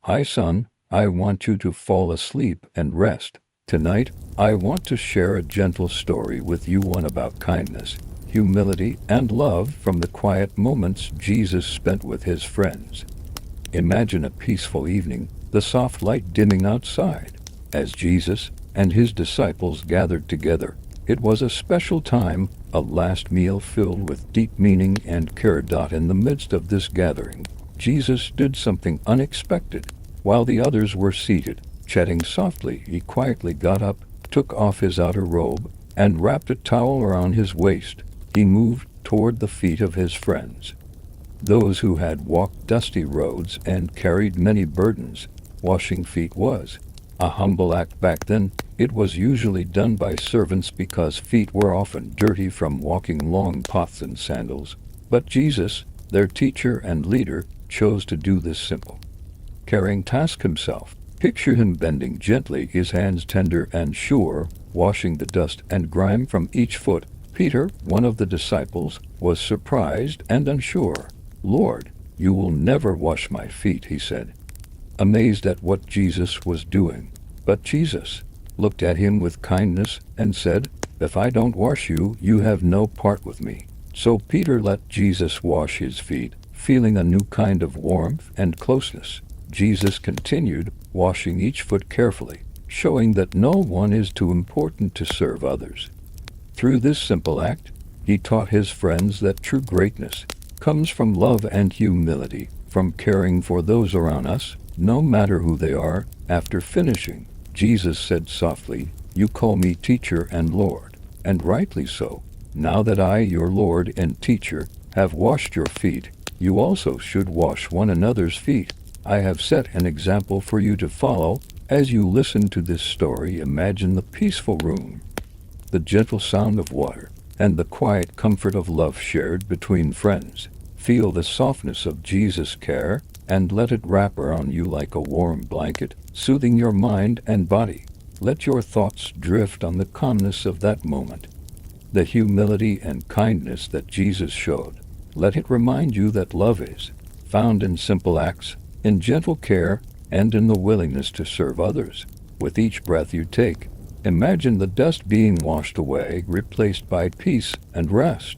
Hi, son. I want you to fall asleep and rest. Tonight, I want to share a gentle story with you, one about kindness, humility, and love from the quiet moments Jesus spent with his friends. Imagine a peaceful evening, the soft light dimming outside. As Jesus and his disciples gathered together, it was a special time, a last meal filled with deep meaning and care. In the midst of this gathering, Jesus did something unexpected. While the others were seated, chatting softly, he quietly got up, took off his outer robe, and wrapped a towel around his waist. He moved toward the feet of his friends, those who had walked dusty roads and carried many burdens. Washing feet was a humble act back then. It was usually done by servants because feet were often dirty from walking long paths in sandals. But Jesus, their teacher and leader, chose to do this simple, caring task himself. Picture him bending gently, his hands tender and sure, washing the dust and grime from each foot. Peter, one of the disciples, was surprised and unsure. "Lord, you will never wash my feet," he said, amazed at what Jesus was doing. But Jesus looked at him with kindness and said, "If I don't wash you, you have no part with me." So Peter let Jesus wash his feet, feeling a new kind of warmth and closeness. Jesus continued, washing each foot carefully, showing that no one is too important to serve others. Through this simple act, he taught his friends that true greatness comes from love and humility, from caring for those around us, no matter who they are. After finishing, Jesus said softly, "You call me teacher and Lord, and rightly so. Now that I, your Lord and teacher, have washed your feet, you also should wash one another's feet. I have set an example for you to follow." As you listen to this story, imagine the peaceful room, the gentle sound of water, and the quiet comfort of love shared between friends. Feel the softness of Jesus' care, and let it wrap around you like a warm blanket, soothing your mind and body. Let your thoughts drift on the calmness of that moment, the humility and kindness that Jesus showed. Let it remind you that love is found in simple acts, in gentle care, and in the willingness to serve others. With each breath you take, imagine the dust being washed away, replaced by peace and rest.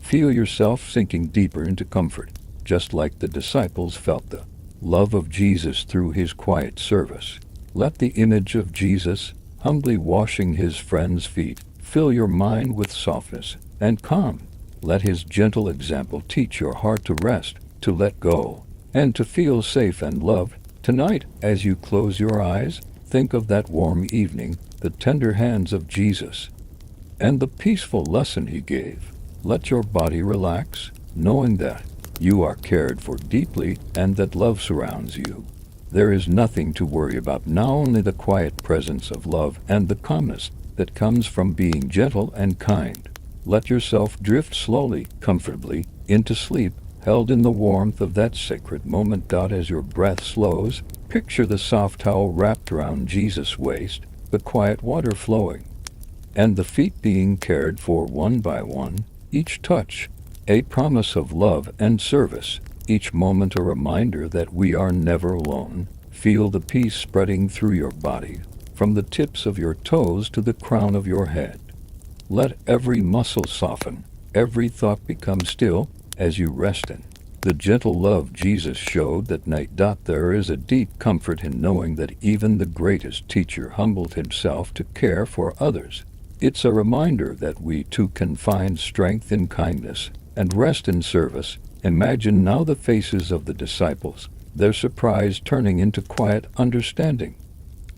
Feel yourself sinking deeper into comfort, just like the disciples felt the love of Jesus through his quiet service. Let the image of Jesus, humbly washing his friends' feet, fill your mind with softness and calm. Let his gentle example teach your heart to rest, to let go, and to feel safe and loved. Tonight, as you close your eyes, think of that warm evening, the tender hands of Jesus, and the peaceful lesson he gave. Let your body relax, knowing that you are cared for deeply and that love surrounds you. There is nothing to worry about now, only the quiet presence of love and the calmness that comes from being gentle and kind. Let yourself drift slowly, comfortably, into sleep, held in the warmth of that sacred moment. As your breath slows, picture the soft towel wrapped around Jesus' waist, the quiet water flowing, and the feet being cared for one by one, each touch a promise of love and service, each moment a reminder that we are never alone. Feel the peace spreading through your body, from the tips of your toes to the crown of your head. Let every muscle soften, every thought become still as you rest in the gentle love Jesus showed that night. There is a deep comfort in knowing that even the greatest teacher humbled himself to care for others. It's a reminder that we too can find strength in kindness and rest in service. Imagine now the faces of the disciples, their surprise turning into quiet understanding,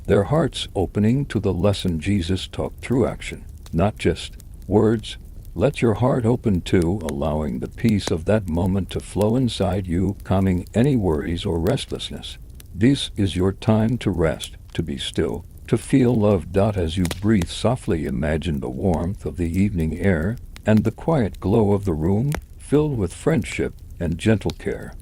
their hearts opening to the lesson Jesus taught through action, not just words. Let your heart open too, allowing the peace of that moment to flow inside you, calming any worries or restlessness. This is your time to rest, to be still, to feel love. As you breathe softly, imagine the warmth of the evening air and the quiet glow of the room, filled with friendship and gentle care.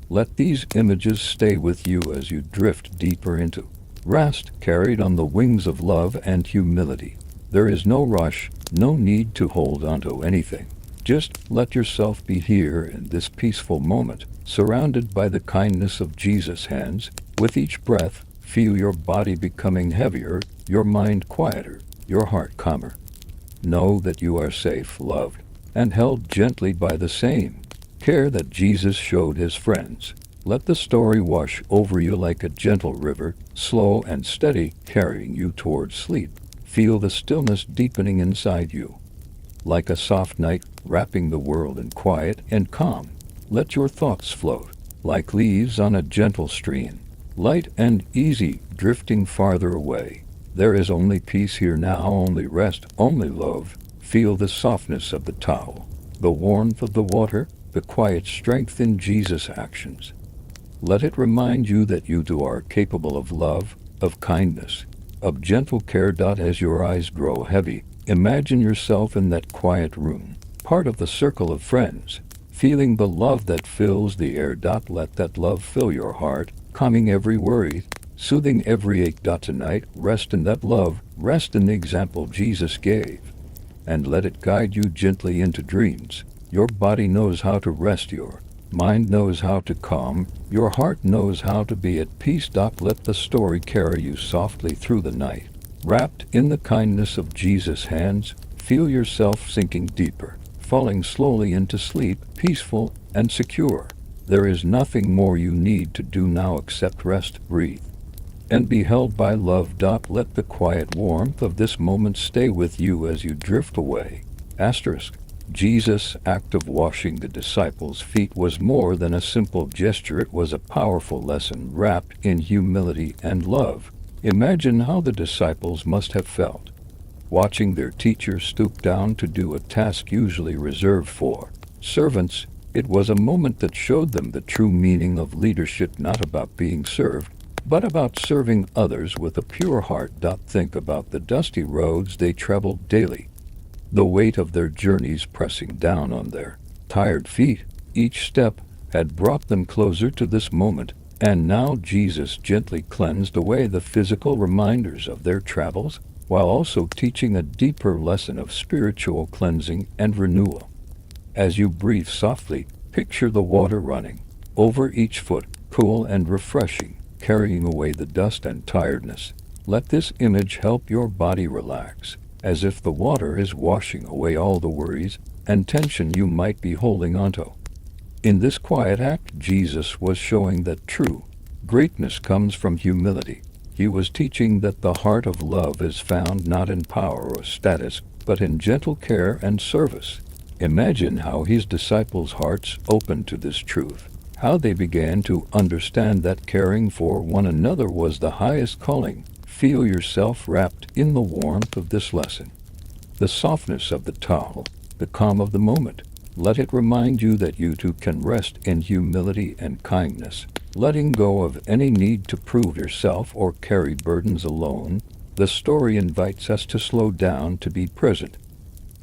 Let these images stay with you as you drift deeper into rest, carried on the wings of love and humility. There is no rush, no need to hold onto anything. Just let yourself be here in this peaceful moment, surrounded by the kindness of Jesus' hands. With each breath, feel your body becoming heavier, your mind quieter, your heart calmer. Know that you are safe, loved, and held gently by the same care that Jesus showed his friends. Let the story wash over you like a gentle river, slow and steady, carrying you towards sleep. Feel the stillness deepening inside you. Like a soft night, wrapping the world in quiet and calm. Let your thoughts float, like leaves on a gentle stream, light and easy, drifting farther away. There is only peace here now, only rest, only love. Feel the softness of the towel, the warmth of the water, the quiet strength in Jesus' actions. Let it remind you that you too are capable of love, of kindness, of gentle care. As your eyes grow heavy, imagine yourself in that quiet room, part of the circle of friends, feeling the love that fills the air. Let that love fill your heart, calming every worry, soothing every ache. Tonight, rest in that love, rest in the example Jesus gave, and let it guide you gently into dreams. Your body knows how to rest, your mind knows how to calm, your heart knows how to be at peace. Let the story carry you softly through the night. Wrapped in the kindness of Jesus' hands, feel yourself sinking deeper, falling slowly into sleep, peaceful and secure. There is nothing more you need to do now except rest, breathe, and be held by love. Let the quiet warmth of this moment stay with you as you drift away. Asterisk. Jesus' act of washing the disciples' feet was more than a simple gesture. It was a powerful lesson wrapped in humility and love. Imagine how the disciples must have felt, watching their teacher stoop down to do a task usually reserved for servants. It was a moment that showed them the true meaning of leadership, not about being served, but about serving others with a pure heart. Think about the dusty roads they traveled daily, the weight of their journeys pressing down on their tired feet. Each step had brought them closer to this moment, and now Jesus gently cleansed away the physical reminders of their travels, while also teaching a deeper lesson of spiritual cleansing and renewal. As you breathe softly, picture the water running over each foot, cool and refreshing, carrying away the dust and tiredness. Let this image help your body relax, as if the water is washing away all the worries and tension you might be holding onto. In this quiet act, Jesus was showing that true greatness comes from humility. He was teaching that the heart of love is found not in power or status, but in gentle care and service. Imagine how his disciples' hearts opened to this truth, how they began to understand that caring for one another was the highest calling. Feel yourself wrapped in the warmth of this lesson, the softness of the towel, the calm of the moment. Let it remind you that you too can rest in humility and kindness, letting go of any need to prove yourself or carry burdens alone. The story invites us to slow down, to be present,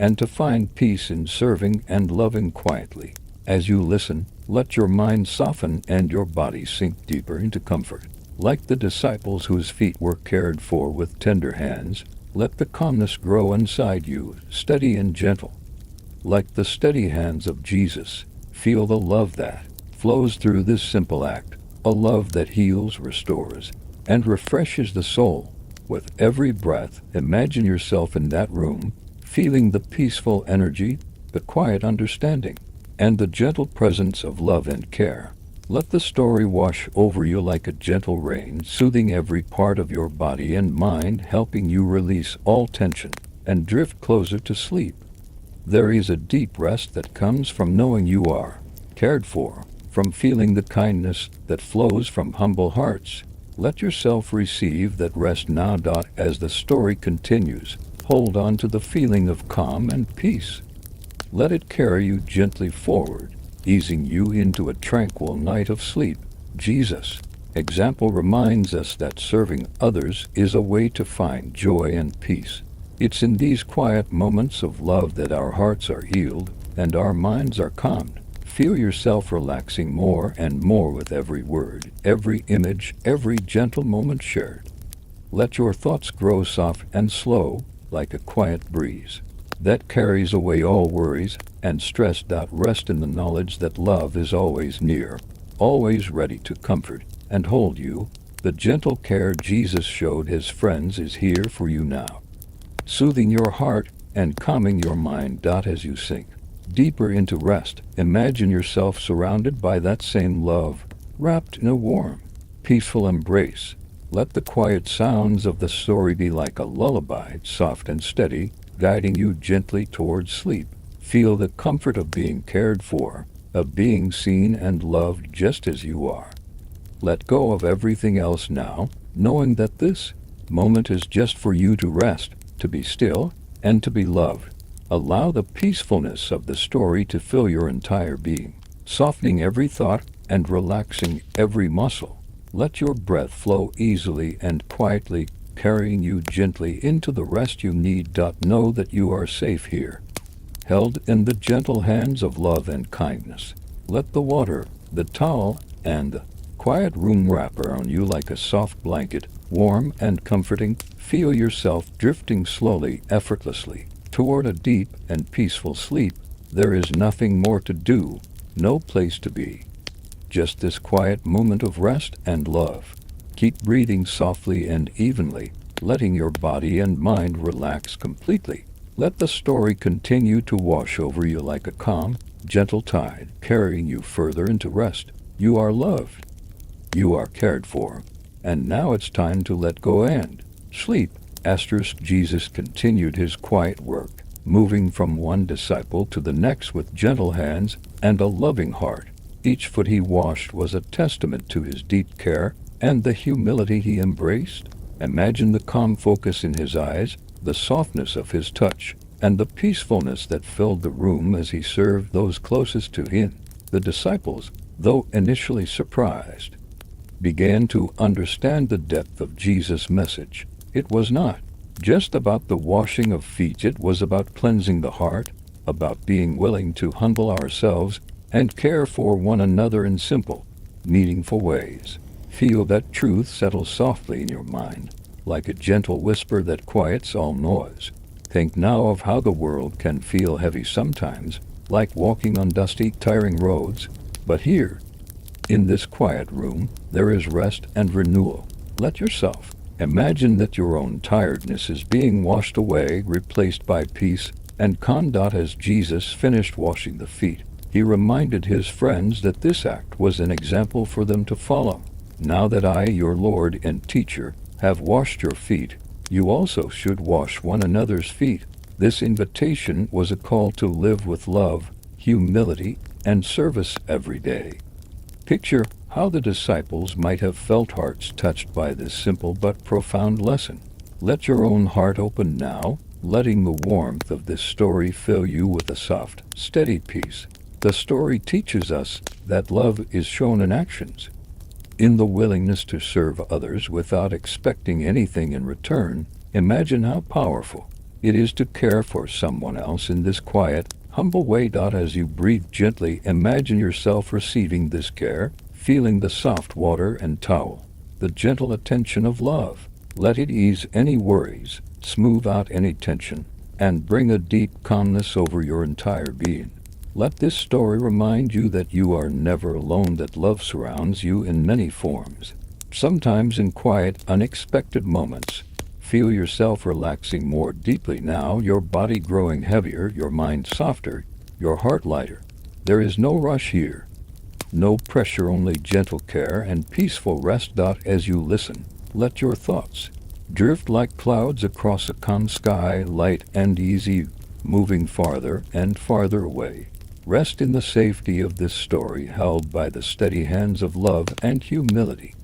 and to find peace in serving and loving quietly. As you listen, let your mind soften and your body sink deeper into comfort. Like the disciples whose feet were cared for with tender hands, let the calmness grow inside you, steady and gentle. Like the steady hands of Jesus, feel the love that flows through this simple act, a love that heals, restores, and refreshes the soul. With every breath, imagine yourself in that room, feeling the peaceful energy, the quiet understanding, and the gentle presence of love and care. Let the story wash over you like a gentle rain, soothing every part of your body and mind, helping you release all tension and drift closer to sleep. There is a deep rest that comes from knowing you are cared for, from feeling the kindness that flows from humble hearts. Let yourself receive that rest now. As the story continues, hold on to the feeling of calm and peace. Let it carry you gently forward, easing you into a tranquil night of sleep. Jesus' example reminds us that serving others is a way to find joy and peace. It's in these quiet moments of love that our hearts are healed and our minds are calmed. Feel yourself relaxing more and more with every word, every image, every gentle moment shared. Let your thoughts grow soft and slow, like a quiet breeze that carries away all worries and stress. Rest in the knowledge that love is always near, always ready to comfort and hold you. The gentle care Jesus showed his friends is here for you now, soothing your heart and calming your mind. As you sink deeper into rest, imagine yourself surrounded by that same love, wrapped in a warm, peaceful embrace. Let the quiet sounds of the story be like a lullaby, soft and steady, guiding you gently towards sleep. Feel the comfort of being cared for, of being seen and loved just as you are. Let go of everything else now, knowing that this moment is just for you to rest, to be still, and to be loved. Allow the peacefulness of the story to fill your entire being, softening every thought and relaxing every muscle. Let your breath flow easily and quietly, carrying you gently into the rest you need. Know that you are safe here, held in the gentle hands of love and kindness. Let the water, the towel, and the quiet room wrap around you like a soft blanket, warm and comforting. Feel yourself drifting slowly, effortlessly, toward a deep and peaceful sleep. There is nothing more to do, no place to be. Just this quiet moment of rest and love. Keep breathing softly and evenly, letting your body and mind relax completely. Let the story continue to wash over you like a calm, gentle tide, carrying you further into rest. You are loved. You are cared for. And now it's time to let go and sleep. Jesus continued his quiet work, moving from one disciple to the next with gentle hands and a loving heart. Each foot he washed was a testament to his deep care and the humility he embraced. Imagine the calm focus in his eyes, the softness of his touch, and the peacefulness that filled the room as he served those closest to him. The disciples, though initially surprised, began to understand the depth of Jesus' message. It was not just about the washing of feet, it was about cleansing the heart, about being willing to humble ourselves and care for one another in simple, meaningful ways. Feel that truth settle softly in your mind, like a gentle whisper that quiets all noise. Think now of how the world can feel heavy sometimes, like walking on dusty, tiring roads. But here, in this quiet room, there is rest and renewal. Let yourself imagine that your own tiredness is being washed away, replaced by peace and calm. As Jesus finished washing the feet, he reminded his friends that this act was an example for them to follow. Now that I, your Lord and teacher, have washed your feet, you also should wash one another's feet. This invitation was a call to live with love, humility, and service every day. Picture how the disciples might have felt, hearts touched by this simple but profound lesson. Let your own heart open now, letting the warmth of this story fill you with a soft, steady peace. The story teaches us that love is shown in actions, in the willingness to serve others without expecting anything in return. Imagine how powerful it is to care for someone else in this quiet, humble way. As you breathe gently, imagine yourself receiving this care, feeling the soft water and towel, the gentle attention of love. Let it ease any worries, smooth out any tension, and bring a deep calmness over your entire being. Let this story remind you that you are never alone, that love surrounds you in many forms, sometimes in quiet, unexpected moments. Feel yourself relaxing more deeply now, your body growing heavier, your mind softer, your heart lighter. There is no rush here, no pressure, only gentle care and peaceful rest. As you listen, let your thoughts drift like clouds across a calm sky, light and easy, moving farther and farther away. Rest in the safety of this story, held by the steady hands of love and humility.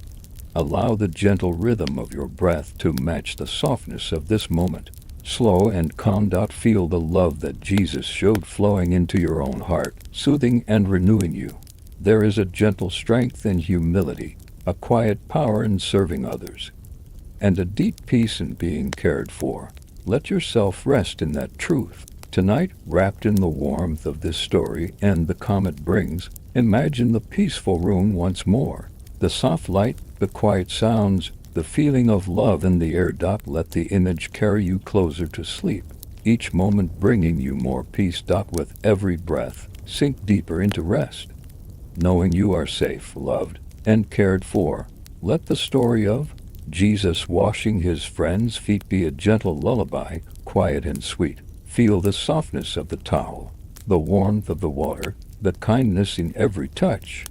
Allow the gentle rhythm of your breath to match the softness of this moment. Slow and calm. Feel the love that Jesus showed flowing into your own heart, soothing and renewing you. There is a gentle strength in humility, a quiet power in serving others, and a deep peace in being cared for. Let yourself rest in that truth. Tonight, wrapped in the warmth of this story and the calm it brings, imagine the peaceful room once more. The soft light, the quiet sounds, the feeling of love in the air. Let the image carry you closer to sleep, each moment bringing you more peace. With every breath, sink deeper into rest, knowing you are safe, loved, and cared for. Let the story of Jesus washing his friends' feet be a gentle lullaby, quiet and sweet. Feel the softness of the towel, the warmth of the water, the kindness in every touch.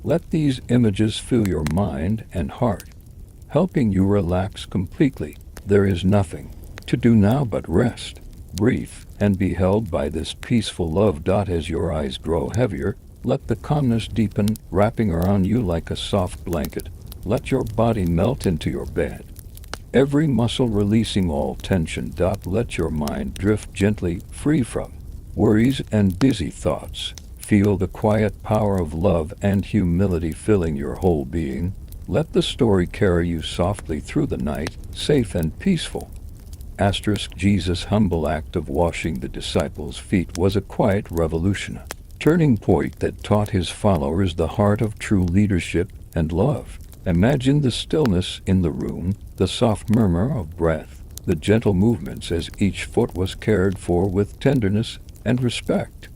Let these images fill your mind and heart, helping you relax completely. There is nothing to do now but rest, breathe, and be held by this peaceful love. As your eyes grow heavier, let the calmness deepen, wrapping around you like a soft blanket. Let your body melt into your bed, every muscle releasing all tension. Let your mind drift gently, free from worries and busy thoughts. Feel the quiet power of love and humility filling your whole being. Let the story carry you softly through the night, safe and peaceful. Jesus' humble act of washing the disciples' feet was a quiet revolution, a turning point that taught his followers the heart of true leadership and love. Imagine the stillness in the room, the soft murmur of breath, the gentle movements as each foot was cared for with tenderness and respect.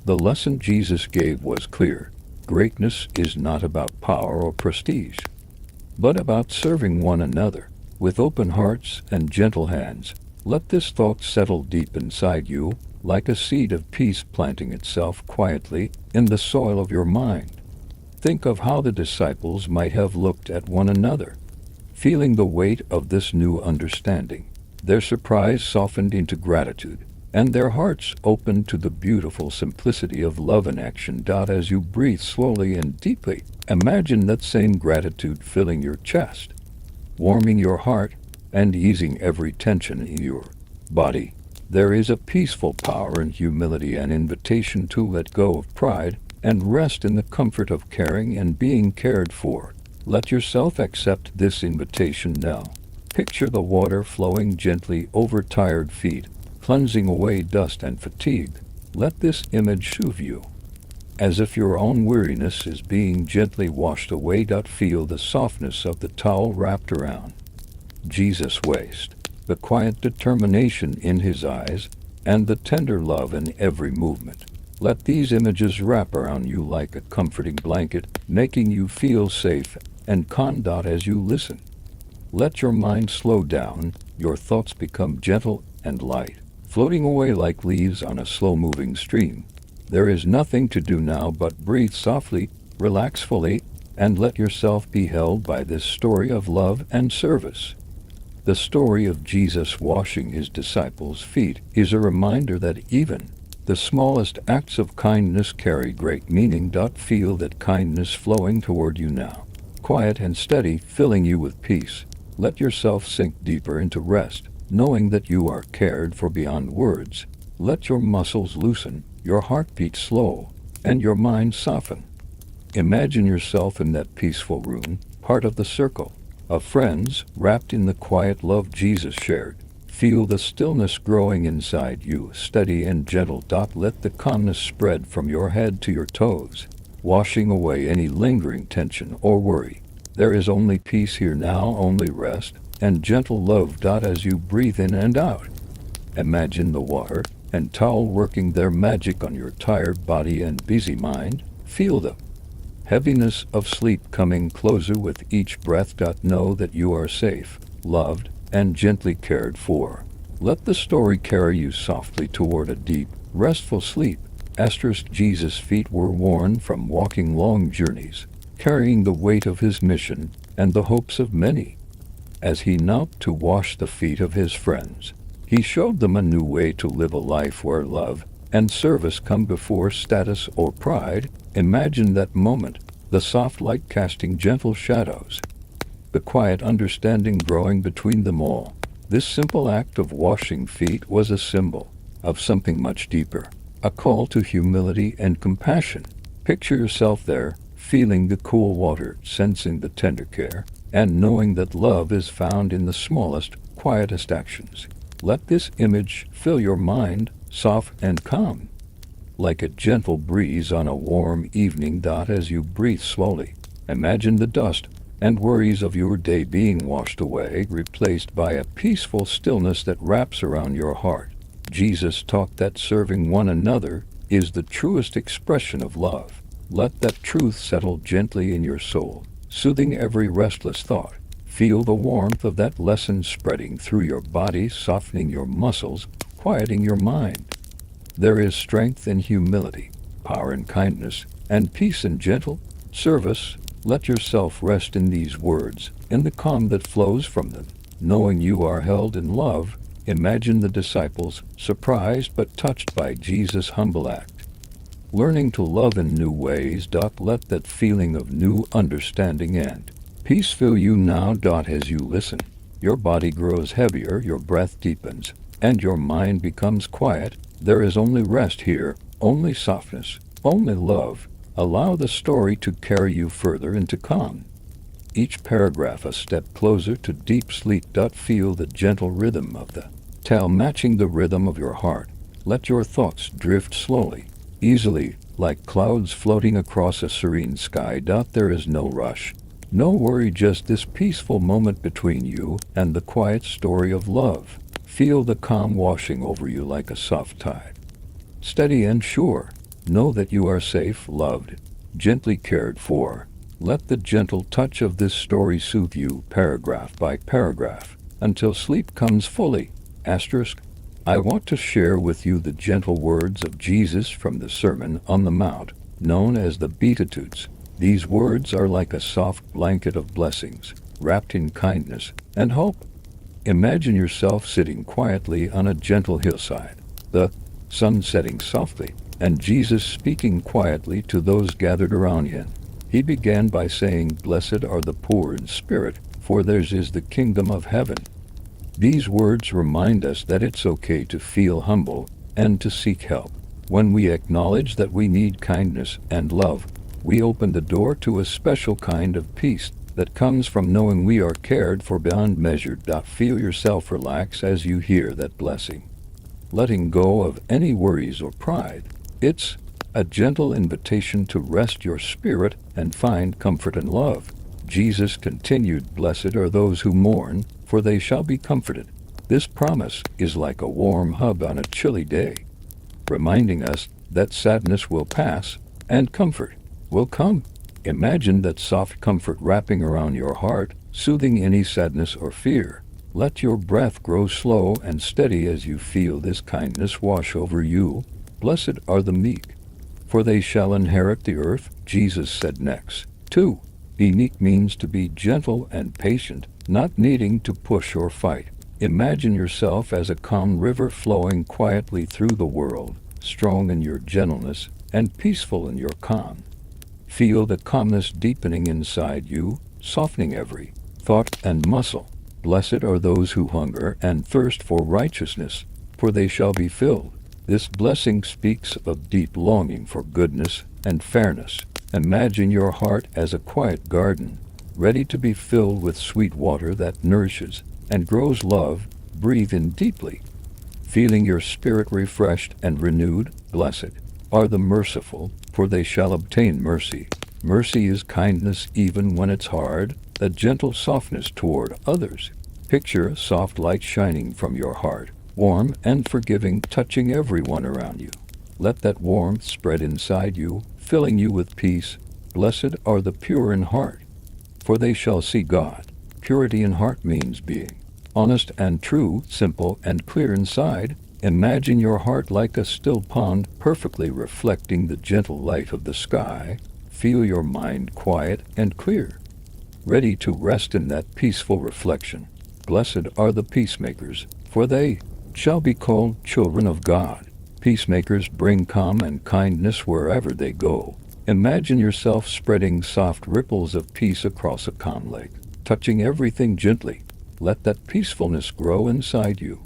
The lesson Jesus gave was clear. Greatness is not about power or prestige, but about serving one another with open hearts and gentle hands. Let this thought settle deep inside you, like a seed of peace planting itself quietly in the soil of your mind. Think of how the disciples might have looked at one another, feeling the weight of this new understanding. Their surprise softened into gratitude, and their hearts opened to the beautiful simplicity of love in action. As you breathe slowly and deeply, imagine that same gratitude filling your chest, warming your heart, and easing every tension in your body. There is a peaceful power in humility, an invitation to let go of pride and rest in the comfort of caring and being cared for. Let yourself accept this invitation now. Picture the water flowing gently over tired feet, cleansing away dust and fatigue. Let this image soothe you, as if your own weariness is being gently washed away. Feel the softness of the towel wrapped around Jesus' waist, the quiet determination in his eyes, and the tender love in every movement. Let these images wrap around you like a comforting blanket, making you feel safe and calm. As you listen, let your mind slow down, your thoughts become gentle and light, floating away like leaves on a slow-moving stream. There is nothing to do now but breathe softly, relax fully, and let yourself be held by this story of love and service. The story of Jesus washing his disciples' feet is a reminder that even the smallest acts of kindness carry great meaning. Feel that kindness flowing toward you now, quiet and steady, filling you with peace. Let yourself sink deeper into rest, knowing that you are cared for beyond words. Let your muscles loosen, your heart beat slow, and your mind soften. Imagine yourself in that peaceful room, part of the circle of friends, wrapped in the quiet love Jesus shared. Feel the stillness growing inside you, steady and gentle. Let the calmness spread from your head to your toes, washing away any lingering tension or worry. There is only peace here now, only rest and gentle love. As you breathe in and out, imagine the water and towel working their magic on your tired body and busy mind. Feel the heaviness of sleep coming closer with each breath. Know that you are safe, loved, and gently cared for. Let the story carry you softly toward a deep, restful sleep. Jesus' feet were worn from walking long journeys, carrying the weight of his mission and the hopes of many. As he knelt to wash the feet of his friends, he showed them a new way to live a life where love and service come before status or pride. Imagine that moment, the soft light casting gentle shadows, the quiet understanding growing between them all. This simple act of washing feet was a symbol of something much deeper, a call to humility and compassion. Picture yourself there, feeling the cool water, sensing the tender care, and knowing that love is found in the smallest, quietest actions. Let this image fill your mind, soft and calm, like a gentle breeze on a warm evening. As you breathe slowly, imagine the dust and worries of your day being washed away, replaced by a peaceful stillness that wraps around your heart. Jesus taught that serving one another is the truest expression of love. Let that truth settle gently in your soul, soothing every restless thought. Feel the warmth of that lesson spreading through your body, softening your muscles, quieting your mind. There is strength in humility, power in kindness, and peace in gentle service. Let yourself rest in these words, in the calm that flows from them. Knowing you are held in love, imagine the disciples, surprised but touched by Jesus' humble act. Learning to love in new ways. Let that feeling of new understanding and peace fill you now. As you listen, your body grows heavier, your breath deepens, and your mind becomes quiet. There is only rest here, only softness, only love. Allow the story to carry you further into calm. Each paragraph a step closer to deep sleep. Feel the gentle rhythm of the tale matching the rhythm of your heart. Let your thoughts drift slowly, easily, like clouds floating across a serene sky. There is no rush, no worry, just this peaceful moment between you and the quiet story of love. Feel the calm washing over you like a soft tide. Steady and sure, know that you are safe, loved, gently cared for. Let the gentle touch of this story soothe you paragraph by paragraph until sleep comes fully. I want to share with you the gentle words of Jesus from the Sermon on the Mount, known as the Beatitudes. These words are like a soft blanket of blessings, wrapped in kindness and hope. Imagine yourself sitting quietly on a gentle hillside, the sun setting softly, and Jesus speaking quietly to those gathered around him. He began by saying, "Blessed are the poor in spirit, for theirs is the kingdom of heaven." These words remind us that it's okay to feel humble and to seek help. When we acknowledge that we need kindness and love, we open the door to a special kind of peace that comes from knowing we are cared for beyond measure. Feel yourself relax as you hear that blessing, letting go of any worries or pride. It's a gentle invitation to rest your spirit and find comfort and love. Jesus continued, "Blessed are those who mourn, for they shall be comforted." This promise is like a warm hug on a chilly day, reminding us that sadness will pass and comfort will come. Imagine that soft comfort wrapping around your heart, soothing any sadness or fear. Let your breath grow slow and steady as you feel this kindness wash over you. Blessed are the meek, for they shall inherit the earth. Jesus said next. 2. Be meek means to be gentle and patient, not needing to push or fight. Imagine yourself as a calm river flowing quietly through the world, strong in your gentleness and peaceful in your calm. Feel the calmness deepening inside you, softening every thought and muscle. Blessed are those who hunger and thirst for righteousness, for they shall be filled. This blessing speaks of deep longing for goodness and fairness. Imagine your heart as a quiet garden, ready to be filled with sweet water that nourishes and grows love. Breathe in deeply, feeling your spirit refreshed and renewed. Blessed are the merciful, for they shall obtain mercy. Mercy is kindness even when it's hard, a gentle softness toward others. Picture a soft light shining from your heart, warm and forgiving, touching everyone around you. Let that warmth spread inside you, filling you with peace. Blessed are the pure in heart, for they shall see God. Purity in heart means being honest and true, simple and clear inside. Imagine your heart like a still pond, perfectly reflecting the gentle light of the sky. Feel your mind quiet and clear, ready to rest in that peaceful reflection. Blessed are the peacemakers, for they shall be called children of God. Peacemakers bring calm and kindness wherever they go. Imagine yourself spreading soft ripples of peace across a calm lake, touching everything gently. Let that peacefulness grow inside you,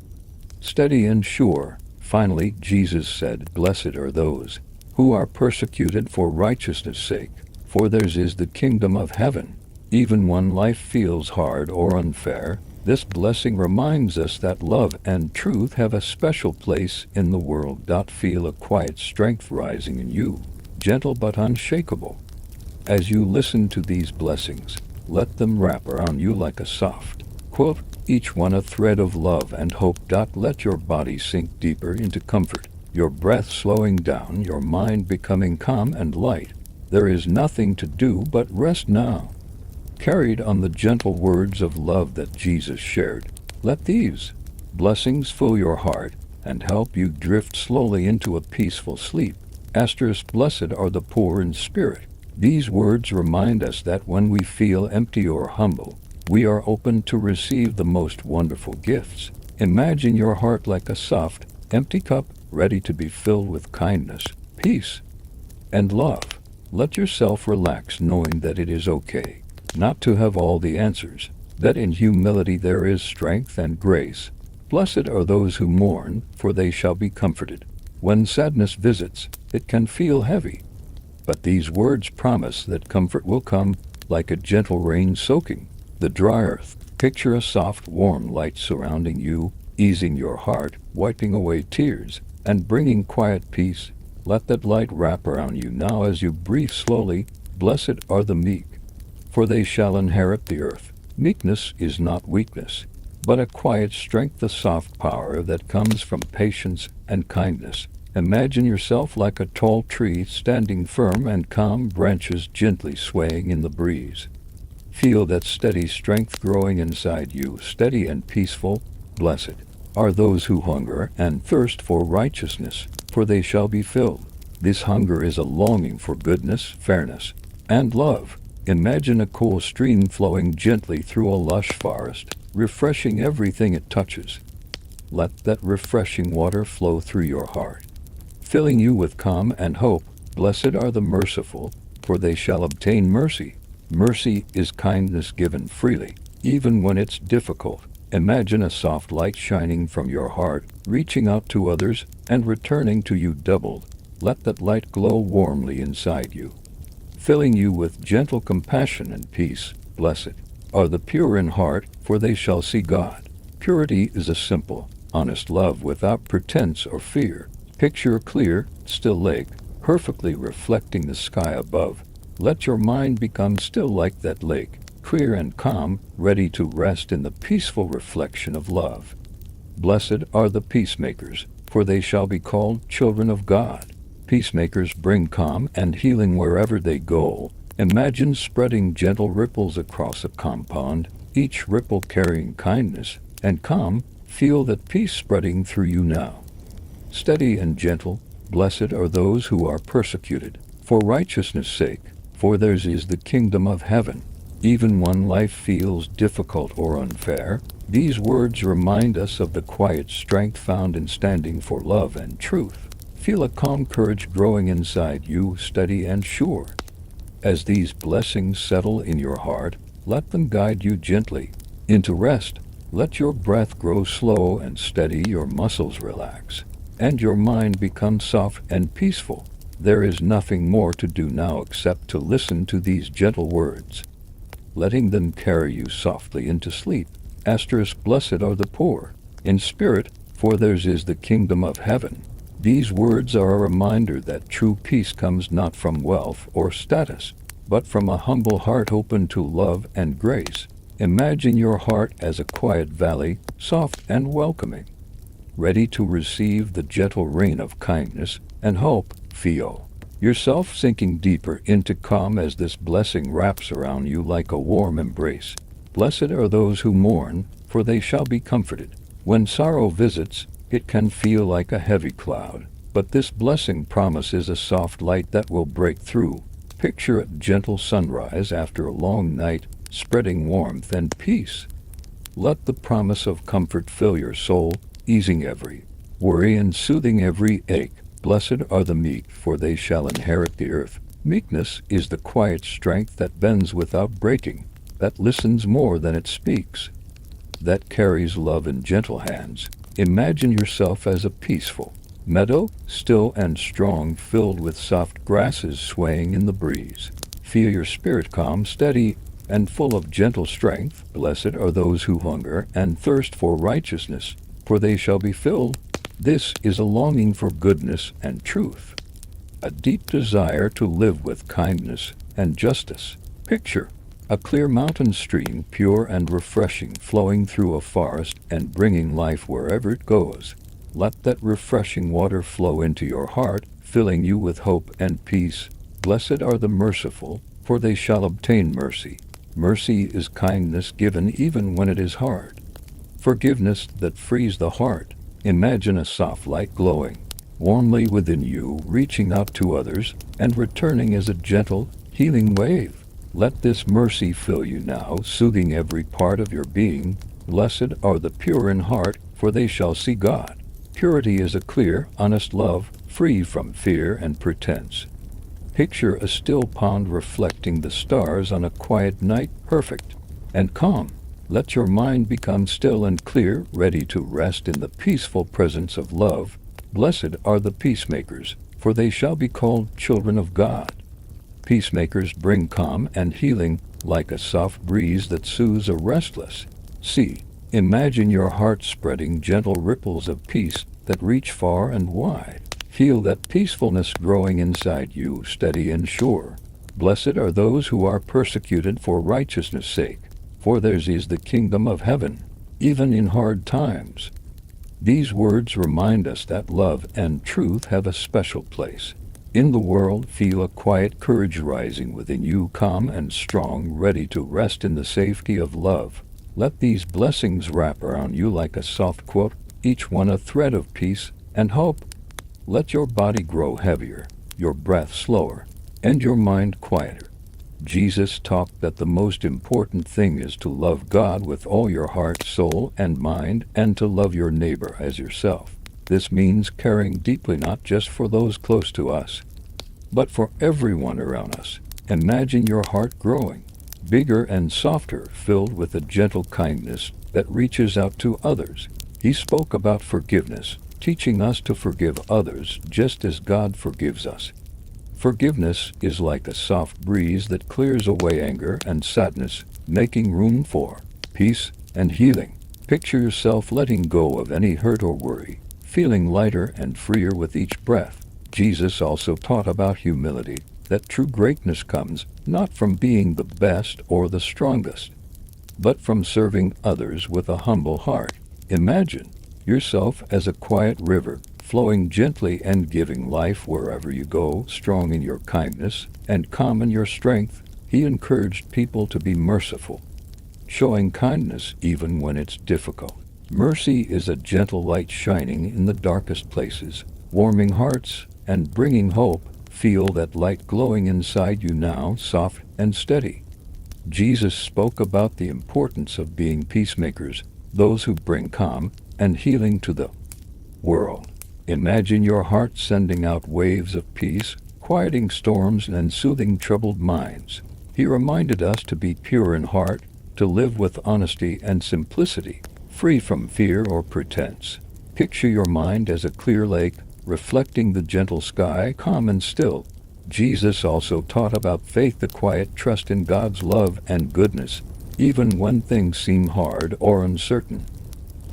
steady and sure. Finally, Jesus said, "Blessed are those who are persecuted for righteousness' sake, for theirs is the kingdom of heaven." Even when life feels hard or unfair, this blessing reminds us that love and truth have a special place in the world. Feel a quiet strength rising in you, gentle but unshakable. As you listen to these blessings, let them wrap around you like a soft quilt, each one a thread of love and hope. Let your body sink deeper into comfort, your breath slowing down, your mind becoming calm and light. There is nothing to do but rest now. carried on the gentle words of love that Jesus shared. Let these blessings fill your heart and help you drift slowly into a peaceful sleep. Blessed are the poor in spirit. These words remind us that when we feel empty or humble, we are open to receive the most wonderful gifts. Imagine your heart like a soft, empty cup ready to be filled with kindness, peace, and love. Let yourself relax knowing that it is okay not to have all the answers, that in humility there is strength and grace. Blessed are those who mourn, for they shall be comforted. When sadness visits, it can feel heavy, but these words promise that comfort will come like a gentle rain soaking the dry earth. Picture a soft, warm light surrounding you, easing your heart, wiping away tears, and bringing quiet peace. Let that light wrap around you now as you breathe slowly. Blessed are the meek, for they shall inherit the earth. Meekness is not weakness, but a quiet strength, a soft power that comes from patience and kindness. Imagine yourself like a tall tree standing firm and calm, branches gently swaying in the breeze. Feel that steady strength growing inside you, steady and peaceful. Blessed are those who hunger and thirst for righteousness, for they shall be filled. This hunger is a longing for goodness, fairness, and love. Imagine a cool stream flowing gently through a lush forest, refreshing everything it touches. Let that refreshing water flow through your heart, filling you with calm and hope. Blessed are the merciful, for they shall obtain mercy. Mercy is kindness given freely, even when it's difficult. Imagine a soft light shining from your heart, reaching out to others and returning to you doubled. Let that light glow warmly inside you, filling you with gentle compassion and peace. Blessed are the pure in heart, for they shall see God. Purity is a simple, honest love without pretense or fear. Picture a clear, still lake, perfectly reflecting the sky above. Let your mind become still like that lake, clear and calm, ready to rest in the peaceful reflection of love. Blessed are the peacemakers, for they shall be called children of God. Peacemakers bring calm and healing wherever they go. Imagine spreading gentle ripples across a calm pond, each ripple carrying kindness and calm. Feel that peace spreading through you now. Steady and gentle, blessed are those who are persecuted for righteousness' sake, for theirs is the kingdom of heaven. Even when life feels difficult or unfair, these words remind us of the quiet strength found in standing for love and truth. Feel a calm courage growing inside you, steady and sure. As these blessings settle in your heart, let them guide you gently into rest. Let your breath grow slow and steady, your muscles relax, and your mind become soft and peaceful. There is nothing more to do now except to listen to these gentle words, letting them carry you softly into sleep. Blessed are the poor in spirit, for theirs is the kingdom of heaven. These words are a reminder that true peace comes not from wealth or status, but from a humble heart open to love and grace. Imagine your heart as a quiet valley, soft and welcoming, ready to receive the gentle rain of kindness and hope. Feel yourself sinking deeper into calm as this blessing wraps around you like a warm embrace. Blessed are those who mourn, for they shall be comforted. When sorrow visits, it can feel like a heavy cloud, but this blessing promises a soft light that will break through. Picture a gentle sunrise after a long night, spreading warmth and peace. Let the promise of comfort fill your soul, easing every worry and soothing every ache. Blessed are the meek, for they shall inherit the earth. Meekness is the quiet strength that bends without breaking, that listens more than it speaks, that carries love in gentle hands. Imagine yourself as a peaceful meadow, still and strong, filled with soft grasses swaying in the breeze. Feel your spirit calm, steady, and full of gentle strength. Blessed are those who hunger and thirst for righteousness, for they shall be filled. This is a longing for goodness and truth, a deep desire to live with kindness and justice. Picture a clear mountain stream, pure and refreshing, flowing through a forest and bringing life wherever it goes. Let that refreshing water flow into your heart, filling you with hope and peace. Blessed are the merciful, for they shall obtain mercy. Mercy is kindness given even when it is hard. Forgiveness that frees the heart. Imagine a soft light glowing warmly within you, reaching out to others and returning as a gentle, healing wave. Let this mercy fill you now, soothing every part of your being. Blessed are the pure in heart, for they shall see God. Purity is a clear, honest love, free from fear and pretense. Picture a still pond reflecting the stars on a quiet night, perfect and calm. Let your mind become still and clear, ready to rest in the peaceful presence of love. Blessed are the peacemakers, for they shall be called children of God. Peacemakers bring calm and healing, like a soft breeze that soothes a restless sea. Imagine your heart spreading gentle ripples of peace that reach far and wide. Feel that peacefulness growing inside you, steady and sure. Blessed are those who are persecuted for righteousness' sake, for theirs is the kingdom of heaven. Even in hard times, these words remind us that love and truth have a special place in the world. Feel a quiet courage rising within you, calm and strong, ready to rest in the safety of love. Let these blessings wrap around you like a soft quilt, each one a thread of peace and hope. Let your body grow heavier, your breath slower, and your mind quieter. Jesus taught that the most important thing is to love God with all your heart, soul, and mind, and to love your neighbor as yourself. This means caring deeply not just for those close to us, but for everyone around us. Imagine your heart growing bigger and softer, filled with a gentle kindness that reaches out to others. He spoke about forgiveness, teaching us to forgive others just as God forgives us. Forgiveness is like a soft breeze that clears away anger and sadness, making room for peace and healing. Picture yourself letting go of any hurt or worry, feeling lighter and freer with each breath. Jesus also taught about humility, that true greatness comes not from being the best or the strongest, but from serving others with a humble heart. Imagine yourself as a quiet river, flowing gently and giving life wherever you go, strong in your kindness and calm in your strength. He encouraged people to be merciful, showing kindness even when it's difficult. Mercy is a gentle light shining in the darkest places, warming hearts and bringing hope. Feel that light glowing inside you now, soft and steady. Jesus spoke about the importance of being peacemakers, those who bring calm and healing to the world. Imagine your heart sending out waves of peace, quieting storms and soothing troubled minds. He reminded us to be pure in heart, to live with honesty and simplicity, free from fear or pretense. Picture your mind as a clear lake, reflecting the gentle sky, calm and still. Jesus also taught about faith, the quiet trust in God's love and goodness, even when things seem hard or uncertain.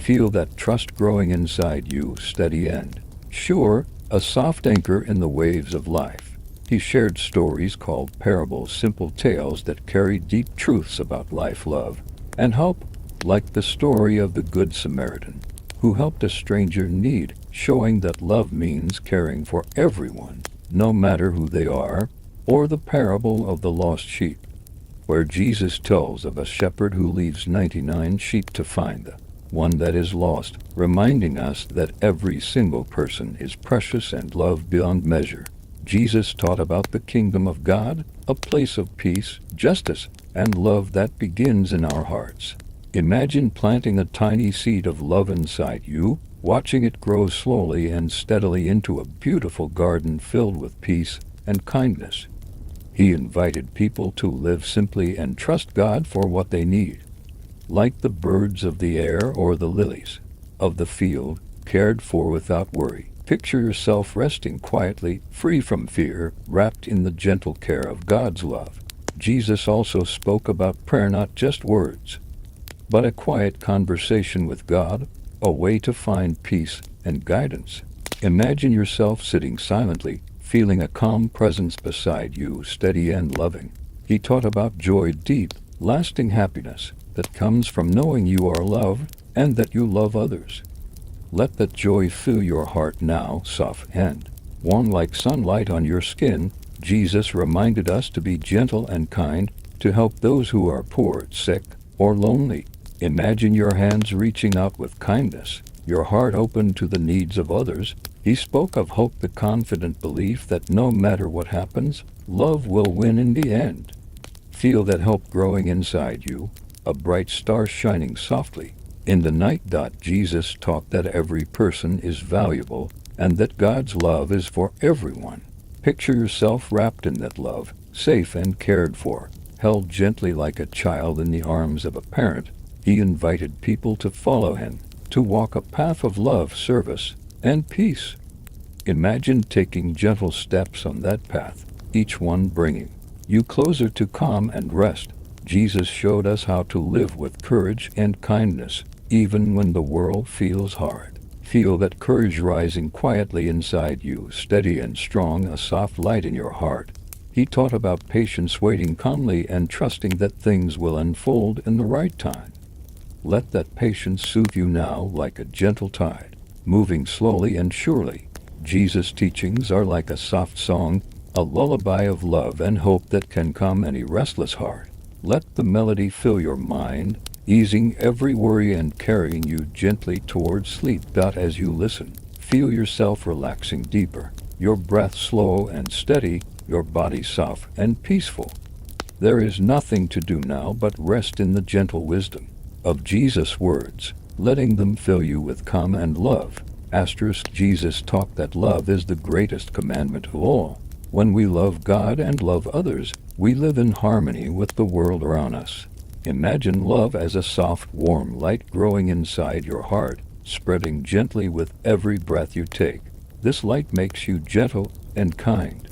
Feel that trust growing inside you, steady and sure, a soft anchor in the waves of life. He shared stories called parables, simple tales that carry deep truths about life, love, and hope, like the story of the Good Samaritan, who helped a stranger in need, showing that love means caring for everyone, no matter who they are, or the parable of the lost sheep, where Jesus tells of a shepherd who leaves 99 sheep to find the one that is lost, reminding us that every single person is precious and loved beyond measure. Jesus taught about the kingdom of God, a place of peace, justice, and love that begins in our hearts. Imagine planting a tiny seed of love inside you, watching it grow slowly and steadily into a beautiful garden filled with peace and kindness. He invited people to live simply and trust God for what they need. Like the birds of the air or the lilies of the field, cared for without worry. Picture yourself resting quietly, free from fear, wrapped in the gentle care of God's love. Jesus also spoke about prayer, not just words, but a quiet conversation with God, a way to find peace and guidance. Imagine yourself sitting silently, feeling a calm presence beside you, steady and loving. He taught about joy, deep, lasting happiness that comes from knowing you are loved and that you love others. Let that joy fill your heart now, soft and warm like sunlight on your skin. Jesus reminded us to be gentle and kind, to help those who are poor, sick, or lonely. Imagine your hands reaching out with kindness, your heart open to the needs of others. He spoke of hope, the confident belief that no matter what happens, love will win in the end. Feel that hope growing inside you, a bright star shining softly in the night. Jesus taught that every person is valuable and that God's love is for everyone. Picture yourself wrapped in that love, safe and cared for, held gently like a child in the arms of a parent. He invited people to follow him, to walk a path of love, service, and peace. Imagine taking gentle steps on that path, each one bringing you closer to calm and rest. Jesus showed us how to live with courage and kindness, even when the world feels hard. Feel that courage rising quietly inside you, steady and strong, a soft light in your heart. He taught about patience, waiting calmly and trusting that things will unfold in the right time. Let that patience soothe you now like a gentle tide, moving slowly and surely. Jesus' teachings are like a soft song, a lullaby of love and hope that can calm any restless heart. Let the melody fill your mind, easing every worry and carrying you gently towards sleep. As you listen, feel yourself relaxing deeper, your breath slow and steady, your body soft and peaceful. There is nothing to do now but rest in the gentle wisdom of Jesus' words, letting them fill you with calm and love. Jesus taught that love is the greatest commandment of all. When we love God and love others, we live in harmony with the world around us. Imagine love as a soft, warm light growing inside your heart, spreading gently with every breath you take. This light makes you gentle and kind,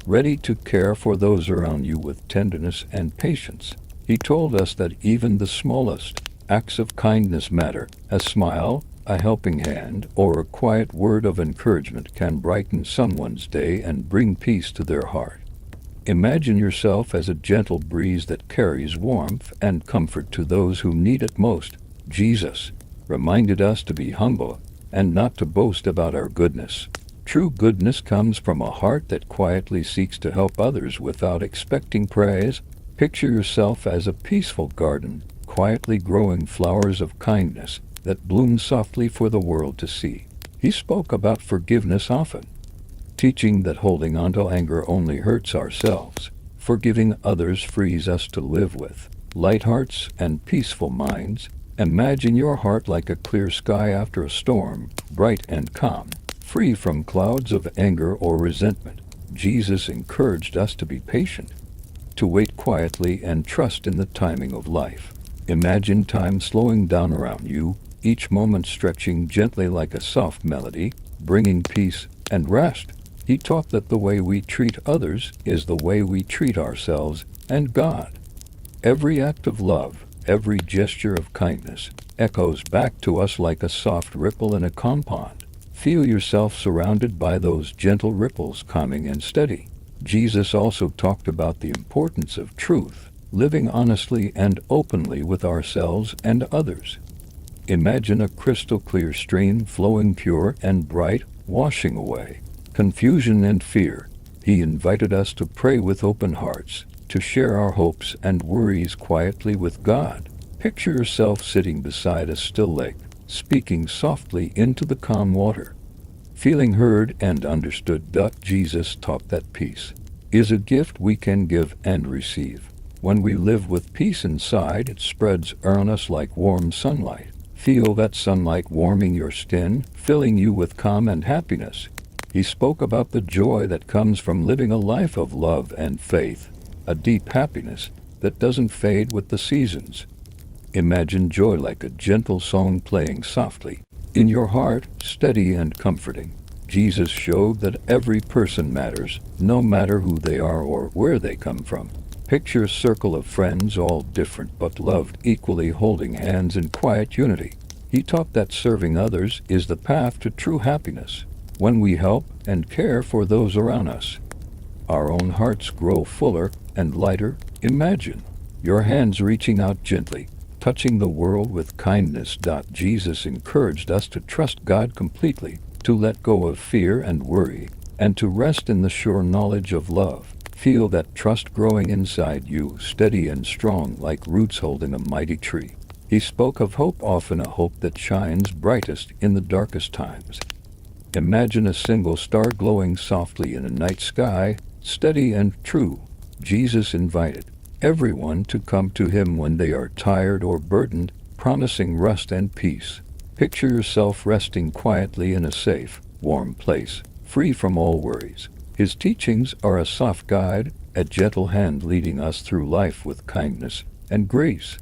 ready to care for those around you with tenderness and patience. He told us that even the smallest acts of kindness matter. A smile, a helping hand, or a quiet word of encouragement can brighten someone's day and bring peace to their heart. Imagine yourself as a gentle breeze that carries warmth and comfort to those who need it most. Jesus reminded us to be humble and not to boast about our goodness. True goodness comes from a heart that quietly seeks to help others without expecting praise. Picture yourself as a peaceful garden, quietly growing flowers of kindness that bloom softly for the world to see. He spoke about forgiveness often, teaching that holding on to anger only hurts ourselves. Forgiving others frees us to live with light hearts and peaceful minds. Imagine your heart like a clear sky after a storm, bright and calm, free from clouds of anger or resentment. Jesus encouraged us to be patient, to wait quietly and trust in the timing of life. Imagine time slowing down around you, each moment stretching gently like a soft melody, bringing peace and rest. He taught that the way we treat others is the way we treat ourselves and God. Every act of love, every gesture of kindness, echoes back to us like a soft ripple in a calm pond. Feel yourself surrounded by those gentle ripples, calming and steady. Jesus also talked about the importance of truth, living honestly and openly with ourselves and others. Imagine a crystal clear stream flowing pure and bright, washing away confusion and fear. He invited us to pray with open hearts, to share our hopes and worries quietly with God. Picture yourself sitting beside a still lake, speaking softly into the calm water, feeling heard and understood. Jesus taught that peace is a gift we can give and receive. When we live with peace inside, it spreads around us like warm sunlight. Feel that sunlight warming your skin, filling you with calm and happiness. He spoke about the joy that comes from living a life of love and faith, a deep happiness that doesn't fade with the seasons. Imagine joy like a gentle song playing softly in your heart, steady and comforting. Jesus showed that every person matters, no matter who they are or where they come from. Picture a circle of friends, all different but loved equally, holding hands in quiet unity. He taught that serving others is the path to true happiness. When we help and care for those around us, our own hearts grow fuller and lighter. Imagine your hands reaching out gently, touching the world with kindness. Jesus encouraged us to trust God completely, to let go of fear and worry, and to rest in the sure knowledge of love. Feel that trust growing inside you, steady and strong like roots holding a mighty tree. He spoke of hope, often a hope that shines brightest in the darkest times. Imagine a single star glowing softly in a night sky, steady and true. Jesus invited everyone to come to him when they are tired or burdened, promising rest and peace. Picture yourself resting quietly in a safe, warm place, free from all worries. His teachings are a soft guide, a gentle hand leading us through life with kindness and grace.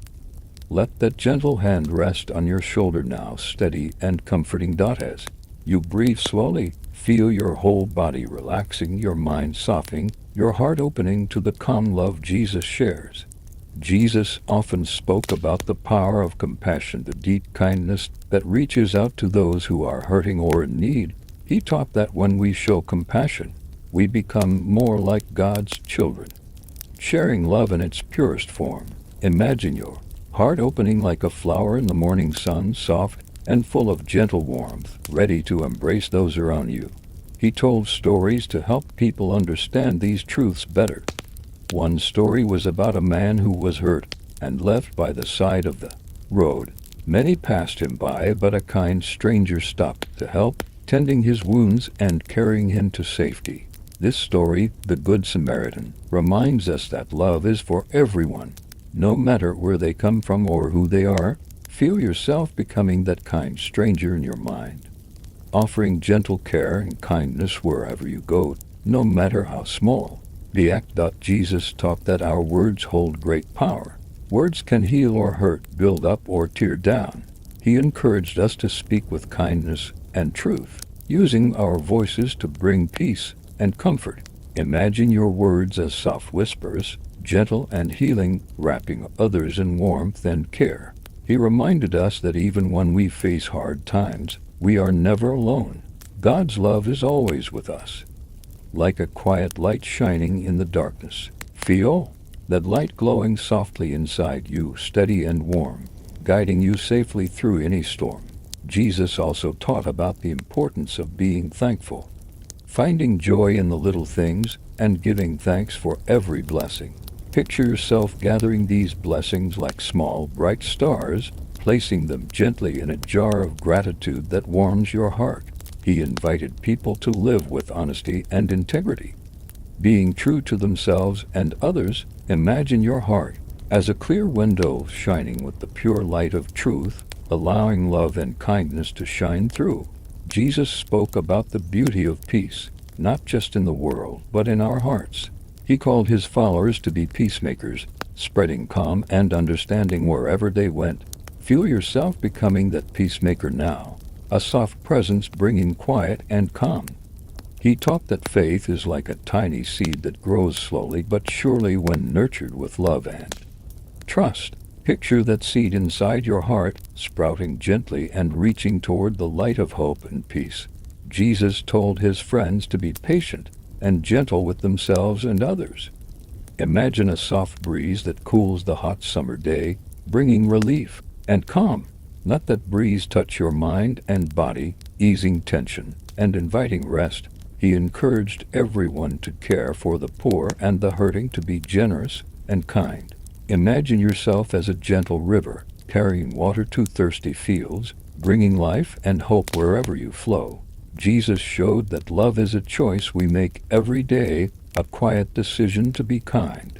Let that gentle hand rest on your shoulder now, steady and comforting. As you breathe slowly, feel your whole body relaxing, your mind softening, your heart opening to the calm love Jesus shares. Jesus often spoke about the power of compassion, the deep kindness that reaches out to those who are hurting or in need. He taught that when we show compassion, we become more like God's children, sharing love in its purest form. Imagine your heart opening like a flower in the morning sun, soft and full of gentle warmth, ready to embrace those around you. He told stories to help people understand these truths better. One story was about a man who was hurt and left by the side of the road. Many passed him by, but a kind stranger stopped to help, tending his wounds and carrying him to safety. This story, The Good Samaritan, reminds us that love is for everyone, no matter where they come from or who they are. Feel yourself becoming that kind stranger in your mind, offering gentle care and kindness wherever you go, no matter how small the act. Jesus taught that our words hold great power. Words can heal or hurt, build up or tear down. He encouraged us to speak with kindness and truth, using our voices to bring peace and comfort. Imagine your words as soft whispers, gentle and healing, wrapping others in warmth and care. He reminded us that even when we face hard times, we are never alone. God's love is always with us, like a quiet light shining in the darkness. Feel that light glowing softly inside you, steady and warm, guiding you safely through any storm. Jesus also taught about the importance of being thankful, finding joy in the little things, and giving thanks for every blessing. Picture yourself gathering these blessings like small, bright stars, placing them gently in a jar of gratitude that warms your heart. He invited people to live with honesty and integrity, being true to themselves and others. Imagine your heart as a clear window shining with the pure light of truth, allowing love and kindness to shine through. Jesus spoke about the beauty of peace, not just in the world, but in our hearts. He called his followers to be peacemakers, spreading calm and understanding wherever they went. Feel yourself becoming that peacemaker now, a soft presence bringing quiet and calm. He taught that faith is like a tiny seed that grows slowly but surely when nurtured with love and trust. Picture that seed inside your heart, sprouting gently and reaching toward the light of hope and peace. Jesus told his friends to be patient and gentle with themselves and others. Imagine a soft breeze that cools the hot summer day, bringing relief and calm. Let that breeze touch your mind and body, easing tension and inviting rest. He encouraged everyone to care for the poor and the hurting, to be generous and kind. Imagine yourself as a gentle river, carrying water to thirsty fields, bringing life and hope wherever you flow. Jesus showed that love is a choice we make every day, a quiet decision to be kind,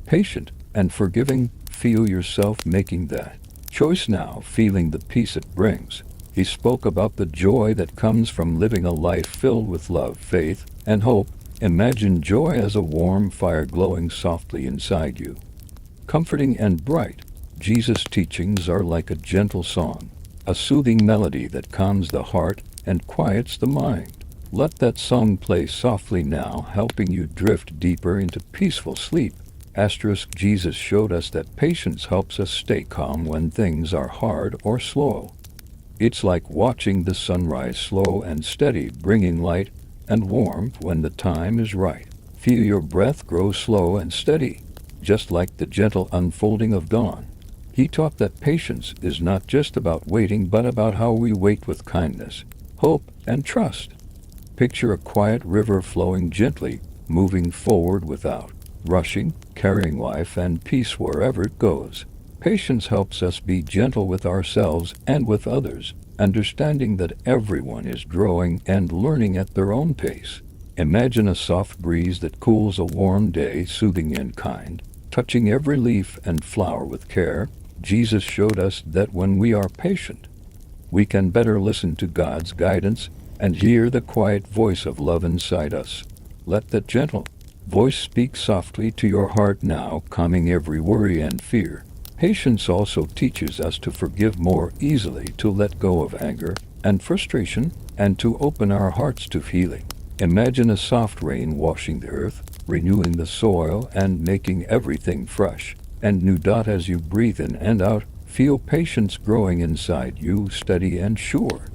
patient, and forgiving. Feel yourself making that choice now, feeling the peace it brings. He spoke about the joy that comes from living a life filled with love, faith, and hope. Imagine joy as a warm fire glowing softly inside you, comforting and bright. Jesus' teachings are like a gentle song, a soothing melody that calms the heart and quiets the mind. Let that song play softly now, helping you drift deeper into peaceful sleep. Jesus showed us that patience helps us stay calm when things are hard or slow. It's like watching the sunrise, slow and steady, bringing light and warmth when the time is right. Feel your breath grow slow and steady, just like the gentle unfolding of dawn. He taught that patience is not just about waiting, but about how we wait with kindness, hope, and trust. Picture a quiet river flowing gently, moving forward without rushing, carrying life and peace wherever it goes. Patience helps us be gentle with ourselves and with others, understanding that everyone is growing and learning at their own pace. Imagine a soft breeze that cools a warm day, soothing and kind, touching every leaf and flower with care. Jesus showed us that when we are patient, we can better listen to God's guidance and hear the quiet voice of love inside us. Let that gentle voice speak softly to your heart now, calming every worry and fear. Patience also teaches us to forgive more easily, to let go of anger and frustration, and to open our hearts to healing. Imagine a soft rain washing the earth, renewing the soil and making everything fresh and new. As you breathe in and out, feel patience growing inside you, steady and sure.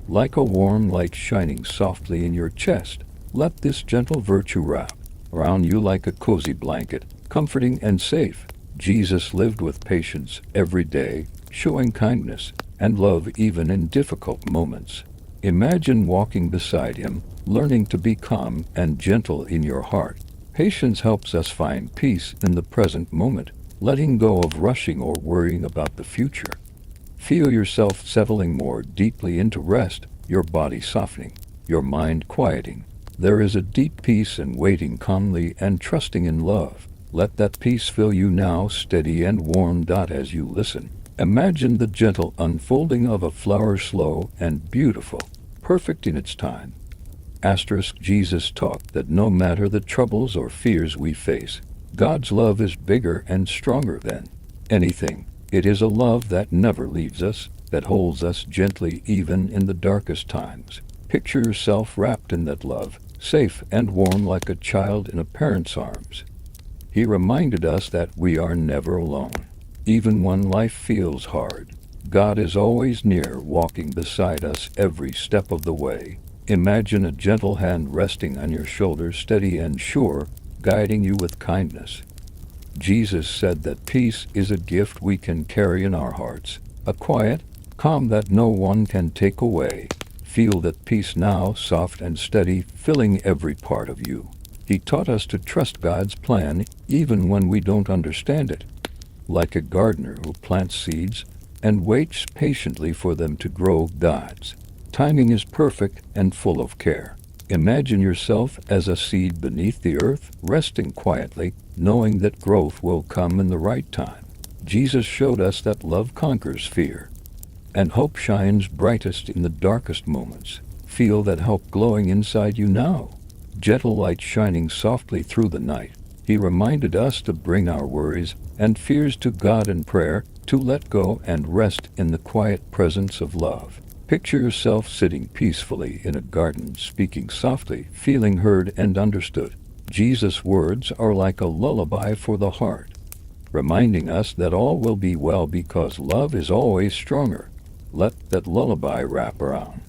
Like a warm light shining softly in your chest, let this gentle virtue wrap around you like a cozy blanket, comforting and safe. Jesus lived with patience every day, showing kindness and love even in difficult moments. Imagine walking beside him, learning to be calm and gentle in your heart. Patience helps us find peace in the present moment, letting go of rushing or worrying about the future. Feel yourself settling more deeply into rest, your body softening, your mind quieting. There is a deep peace in waiting calmly and trusting in love. Let that peace fill you now, steady and warm. As you listen, imagine the gentle unfolding of a flower, slow and beautiful, perfect in its time. Jesus taught that no matter the troubles or fears we face, God's love is bigger and stronger than anything. It is a love that never leaves us, that holds us gently even in the darkest times. Picture yourself wrapped in that love, safe and warm like a child in a parent's arms. He reminded us that we are never alone. Even when life feels hard, God is always near, walking beside us every step of the way. Imagine a gentle hand resting on your shoulder, steady and sure, guiding you with kindness. Jesus said that peace is a gift we can carry in our hearts, a quiet calm that no one can take away. Feel that peace now, soft and steady, filling every part of you. He taught us to trust God's plan even when we don't understand it. Like a gardener who plants seeds and waits patiently for them to grow, God's timing is perfect and full of care. Imagine yourself as a seed beneath the earth, resting quietly, knowing that growth will come in the right time. Jesus showed us that love conquers fear, and hope shines brightest in the darkest moments. Feel that hope glowing inside you now, gentle light shining softly through the night. He reminded us to bring our worries and fears to God in prayer, to let go and rest in the quiet presence of love. Picture yourself sitting peacefully in a garden, speaking softly, feeling heard and understood. Jesus' words are like a lullaby for the heart, reminding us that all will be well because love is always stronger. Let that lullaby wrap around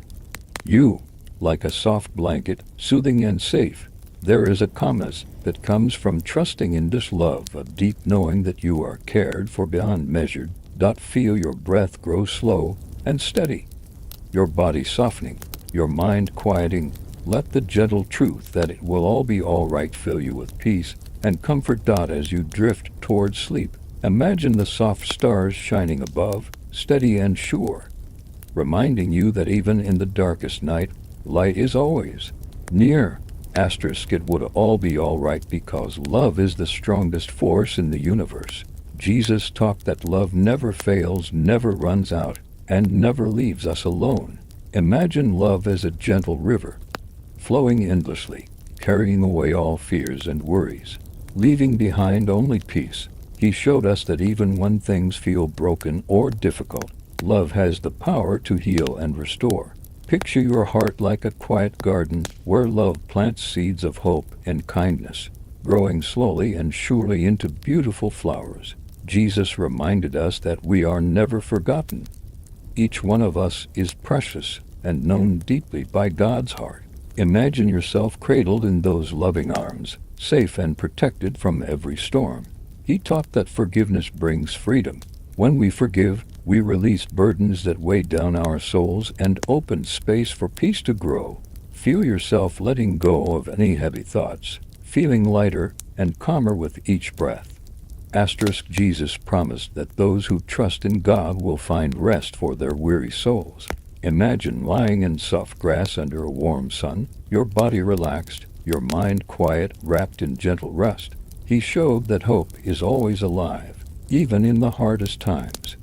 you like a soft blanket, soothing and safe. There is a calmness that comes from trusting in this love, a deep knowing that you are cared for beyond measure. Feel your breath grow slow and steady, your body softening, your mind quieting. Let the gentle truth that it will all be all right fill you with peace and comfort. As you drift towards sleep, imagine the soft stars shining above, steady and sure, reminding you that even in the darkest night, light is always near. It would all be all right because love is the strongest force in the universe. Jesus taught that love never fails, never runs out, and never leaves us alone. Imagine love as a gentle river, flowing endlessly, carrying away all fears and worries, leaving behind only peace. He showed us that even when things feel broken or difficult, love has the power to heal and restore. Picture your heart like a quiet garden where love plants seeds of hope and kindness, growing slowly and surely into beautiful flowers. Jesus reminded us that we are never forgotten. Each one of us is precious and known deeply by God's heart. Imagine yourself cradled in those loving arms, safe and protected from every storm. He taught that forgiveness brings freedom. When we forgive, we release burdens that weigh down our souls and open space for peace to grow. Feel yourself letting go of any heavy thoughts, feeling lighter and calmer with each breath. Asterisk Jesus promised that those who trust in God will find rest for their weary souls. Imagine lying in soft grass under a warm sun, your body relaxed, your mind quiet, wrapped in gentle rest. He showed that hope is always alive, even in the hardest times.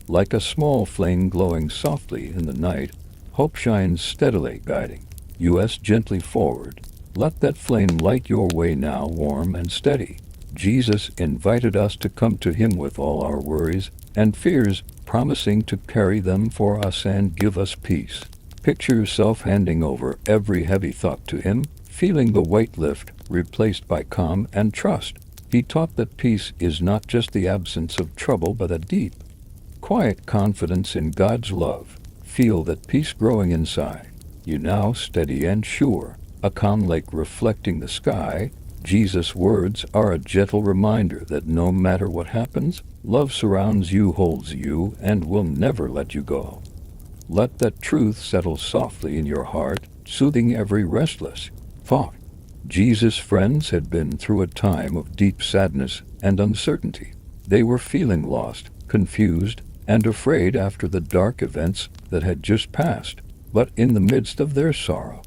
Like a small flame glowing softly in the night, hope shines steadily, guiding you gently forward. Let that flame light your way now, warm and steady. Jesus invited us to come to him with all our worries and fears, promising to carry them for us and give us peace. Picture yourself handing over every heavy thought to him, feeling the weight lift, replaced by calm and trust. He taught that peace is not just the absence of trouble but a deep, quiet confidence in God's love. Feel that peace growing inside you now, steady and sure, a calm lake reflecting the sky. Jesus' words are a gentle reminder that no matter what happens, love surrounds you, holds you, and will never let you go. Let that truth settle softly in your heart, soothing every restless thought. Jesus' friends had been through a time of deep sadness and uncertainty. They were feeling lost, confused, and afraid after the dark events that had just passed. But in the midst of their sorrow,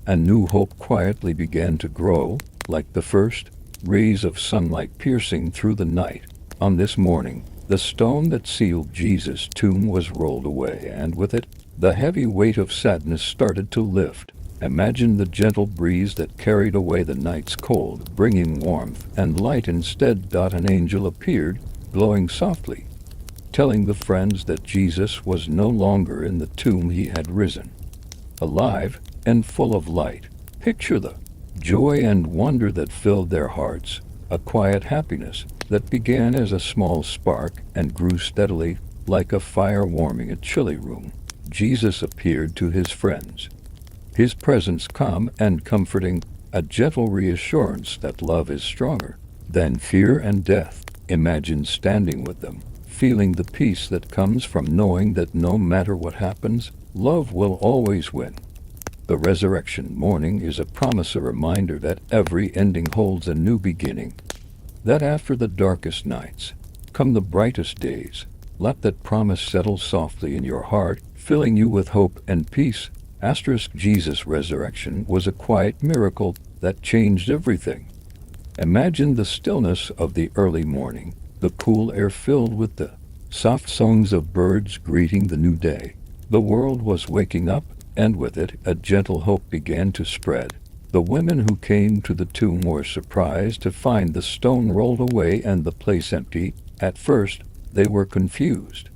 a new hope quietly began to grow, like the first rays of sunlight piercing through the night. On this morning, the stone that sealed Jesus' tomb was rolled away, and with it, the heavy weight of sadness started to lift. Imagine the gentle breeze that carried away the night's cold, bringing warmth and light instead. An angel appeared, glowing softly, telling the friends that Jesus was no longer in the tomb. He had risen, alive and full of light. Picture the joy and wonder that filled their hearts, a quiet happiness that began as a small spark and grew steadily, like a fire warming a chilly room. Jesus appeared to his friends, his presence calm and comforting, a gentle reassurance that love is stronger than fear and death. Imagine standing with them, feeling the peace that comes from knowing that no matter what happens, love will always win. The resurrection morning is a promise, a reminder that every ending holds a new beginning, that after the darkest nights come the brightest days. Let that promise settle softly in your heart, filling you with hope and peace. Asterisk Jesus' resurrection was a quiet miracle that changed everything. Imagine the stillness of the early morning, the cool air filled with the soft songs of birds greeting the new day. The world was waking up, and with it a gentle hope began to spread. The women who came to the tomb were surprised to find the stone rolled away and the place empty. At first, they were confused,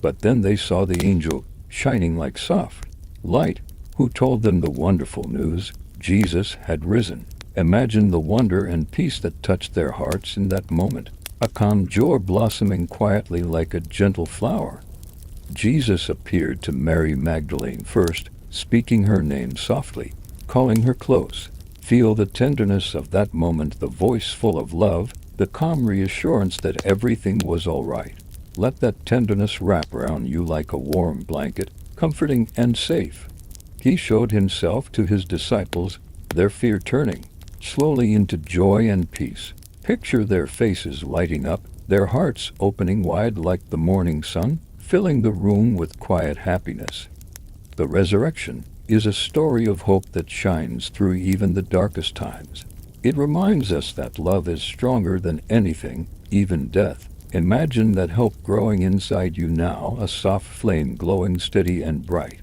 but then they saw the angel shining like soft light, who told them the wonderful news: Jesus had risen. Imagine the wonder and peace that touched their hearts in that moment, a calm joy blossoming quietly like a gentle flower. Jesus appeared to Mary Magdalene first, speaking her name softly, calling her close. Feel the tenderness of that moment, the voice full of love, the calm reassurance that everything was all right. Let that tenderness wrap around you like a warm blanket, comforting and safe. He showed himself to his disciples, their fear turning slowly into joy and peace. Picture their faces lighting up, their hearts opening wide like the morning sun, filling the room with quiet happiness. The resurrection is a story of hope that shines through even the darkest times. It reminds us that love is stronger than anything, even death. Imagine that hope growing inside you now, a soft flame glowing steady and bright.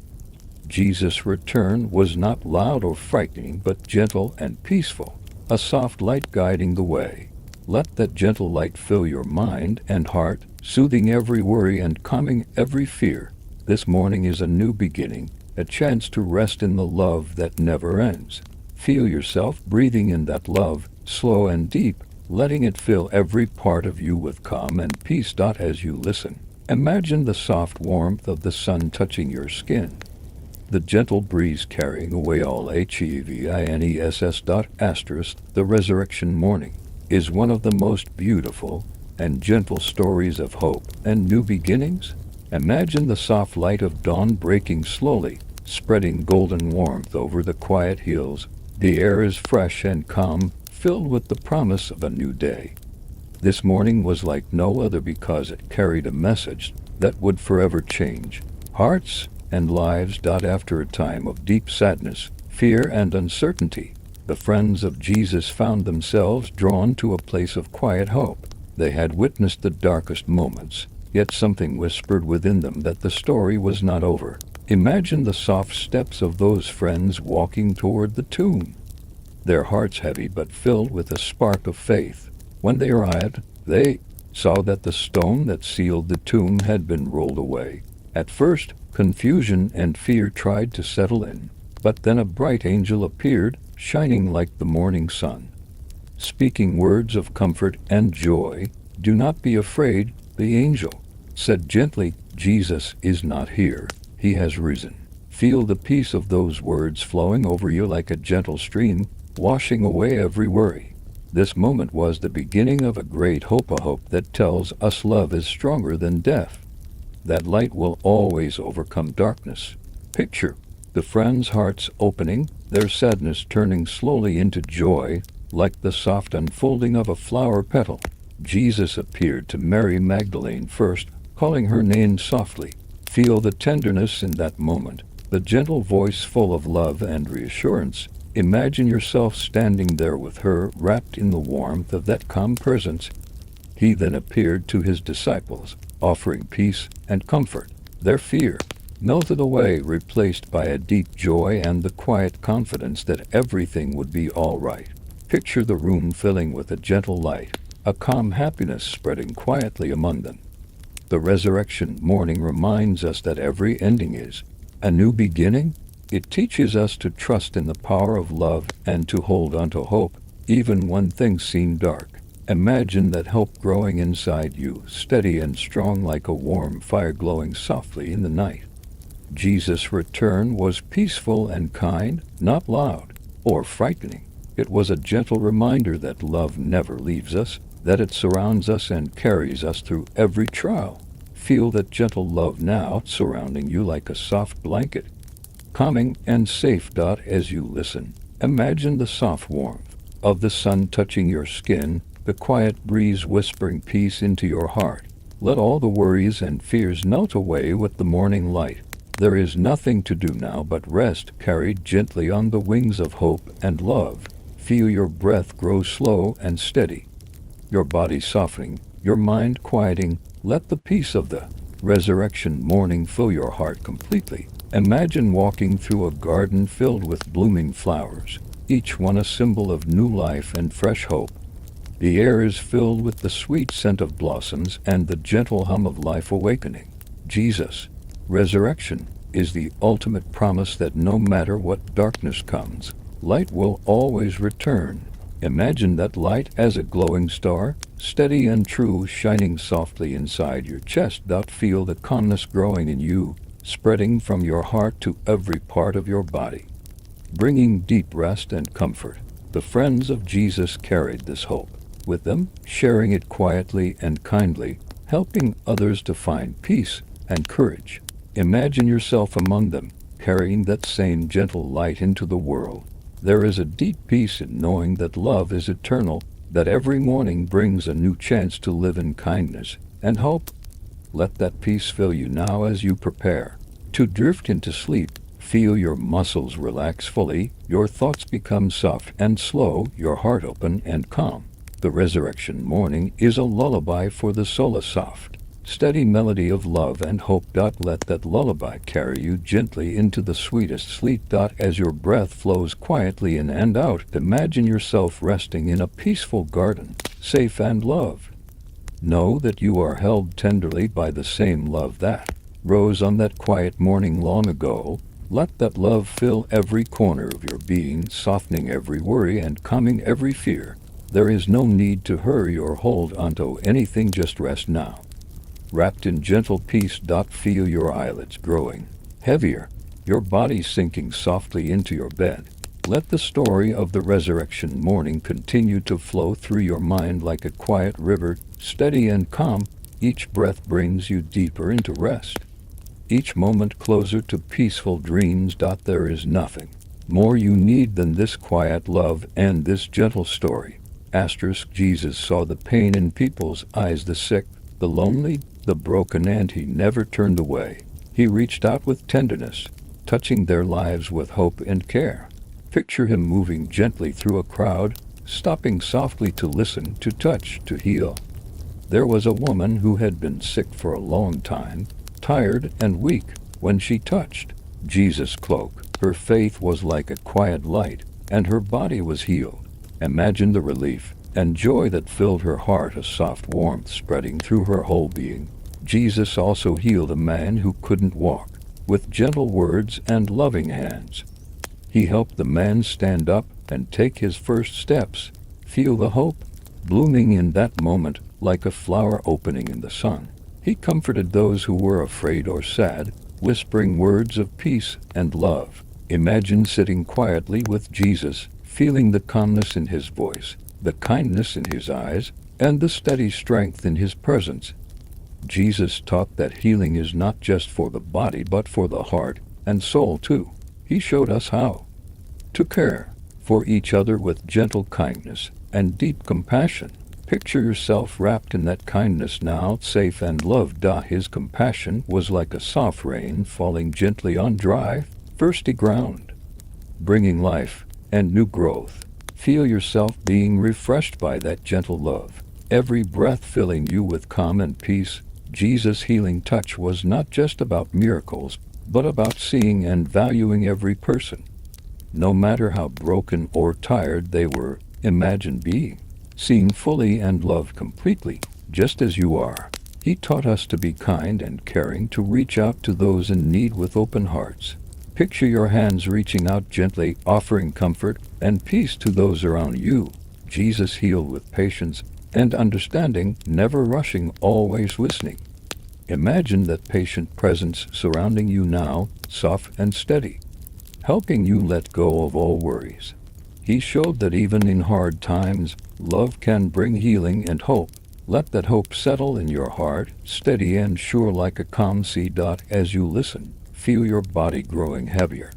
Jesus' return was not loud or frightening, but gentle and peaceful, a soft light guiding the way. Let that gentle light fill your mind and heart, soothing every worry and calming every fear. This morning is a new beginning, a chance to rest in the love that never ends. Feel yourself breathing in that love, slow and deep, letting it fill every part of you with calm and peace. As you listen, imagine the soft warmth of the sun touching your skin, the gentle breeze carrying away all heaviness. Asterisk, the resurrection morning is one of the most beautiful and gentle stories of hope and new beginnings. Imagine the soft light of dawn breaking slowly, spreading golden warmth over the quiet hills. The air is fresh and calm, filled with the promise of a new day. This morning was like no other because it carried a message that would forever change hearts and lives. After a time of deep sadness, fear, and uncertainty, the friends of Jesus found themselves drawn to a place of quiet hope. They had witnessed the darkest moments, yet something whispered within them that the story was not over. Imagine the soft steps of those friends walking toward the tomb, their hearts heavy but filled with a spark of faith. When they arrived, they saw that the stone that sealed the tomb had been rolled away. At first, confusion and fear tried to settle in, but then a bright angel appeared, shining like the morning sun, speaking words of comfort and joy. "Do not be afraid," the angel said gently. "Jesus is not here. He has risen." Feel the peace of those words flowing over you like a gentle stream, washing away every worry. This moment was the beginning of a great hope, a hope that tells us love is stronger than death, that light will always overcome darkness. Picture the friends' hearts opening, their sadness turning slowly into joy, like the soft unfolding of a flower petal. Jesus appeared to Mary Magdalene first, calling her name softly. Feel the tenderness in that moment, the gentle voice full of love and reassurance. Imagine yourself standing there with her, wrapped in the warmth of that calm presence. He then appeared to his disciples, offering peace and comfort. Their fear melted away, replaced by a deep joy and the quiet confidence that everything would be all right. Picture the room filling with a gentle light, a calm happiness spreading quietly among them. The resurrection morning reminds us that every ending is a new beginning. It teaches us to trust in the power of love and to hold on to hope, even when things seem dark. Imagine that hope growing inside you, steady and strong like a warm fire glowing softly in the night. Jesus' return was peaceful and kind, not loud or frightening. It was a gentle reminder that love never leaves us, that it surrounds us and carries us through every trial. Feel that gentle love now surrounding you like a soft blanket, calming and safe. As you listen, imagine the soft warmth of the sun touching your skin, the quiet breeze whispering peace into your heart. Let all the worries and fears melt away with the morning light. There is nothing to do now but rest, carried gently on the wings of hope and love. Feel your breath grow slow and steady, your body softening, your mind quieting. Let the peace of the resurrection morning fill your heart completely. Imagine walking through a garden filled with blooming flowers, each one a symbol of new life and fresh hope. The air is filled with the sweet scent of blossoms and the gentle hum of life awakening. Jesus' resurrection is the ultimate promise that no matter what darkness comes, light will always return. Imagine that light as a glowing star, steady and true, shining softly inside your chest. Feel the calmness growing in you, spreading from your heart to every part of your body, bringing deep rest and comfort. The friends of Jesus carried this hope with them, sharing it quietly and kindly, helping others to find peace and courage. Imagine yourself among them, carrying that same gentle light into the world. There is a deep peace in knowing that love is eternal, that every morning brings a new chance to live in kindness and hope. Let that peace fill you now as you prepare to drift into sleep. Feel your muscles relax fully, your thoughts become soft and slow, your heart open and calm. The resurrection morning is a lullaby for the soul, a soft, steady melody of love and hope. Let that lullaby carry you gently into the sweetest sleep. As your breath flows quietly in and out, imagine yourself resting in a peaceful garden, safe and loved. Know that you are held tenderly by the same love that rose on that quiet morning long ago. Let that love fill every corner of your being, softening every worry and calming every fear. There is no need to hurry or hold onto anything, just rest now, wrapped in gentle peace. Feel your eyelids growing heavier, your body sinking softly into your bed. Let the story of the resurrection morning continue to flow through your mind like a quiet river, steady and calm. Each breath brings you deeper into rest, each moment closer to peaceful dreams. There is nothing More you need than this quiet love and this gentle story. Jesus saw the pain in people's eyes, the sick, the lonely, the broken, and he never turned away. He reached out with tenderness, touching their lives with hope and care. Picture him moving gently through a crowd, stopping softly to listen, to touch, to heal. There was a woman who had been sick for a long time, tired and weak. When she touched Jesus' cloak, her faith was like a quiet light, and her body was healed. Imagine the relief and joy that filled her heart, a soft warmth spreading through her whole being. Jesus also healed a man who couldn't walk. With gentle words and loving hands, he helped the man stand up and take his first steps. Feel the hope blooming in that moment, like a flower opening in the sun. He comforted those who were afraid or sad, whispering words of peace and love. Imagine sitting quietly with Jesus, feeling the calmness in his voice, the kindness in his eyes, and the steady strength in his presence. Jesus taught that healing is not just for the body but for the heart and soul too. He showed us how to care for each other with gentle kindness and deep compassion. Picture yourself wrapped in that kindness now, safe and loved. His compassion was like a soft rain falling gently on dry, thirsty ground, bringing life and new growth. Feel yourself being refreshed by that gentle love, every breath filling you with calm and peace. Jesus' healing touch was not just about miracles, but about seeing and valuing every person, no matter how broken or tired they were. Imagine being seen fully and loved completely, just as you are. He taught us to be kind and caring, to reach out to those in need with open hearts. Picture your hands reaching out gently, offering comfort and peace to those around you. Jesus healed with patience and understanding, never rushing, always listening. Imagine that patient presence surrounding you now, soft and steady, helping you let go of all worries. He showed that even in hard times, love can bring healing and hope. Let that hope settle in your heart, steady and sure like a calm sea. As you listen, feel your body growing heavier,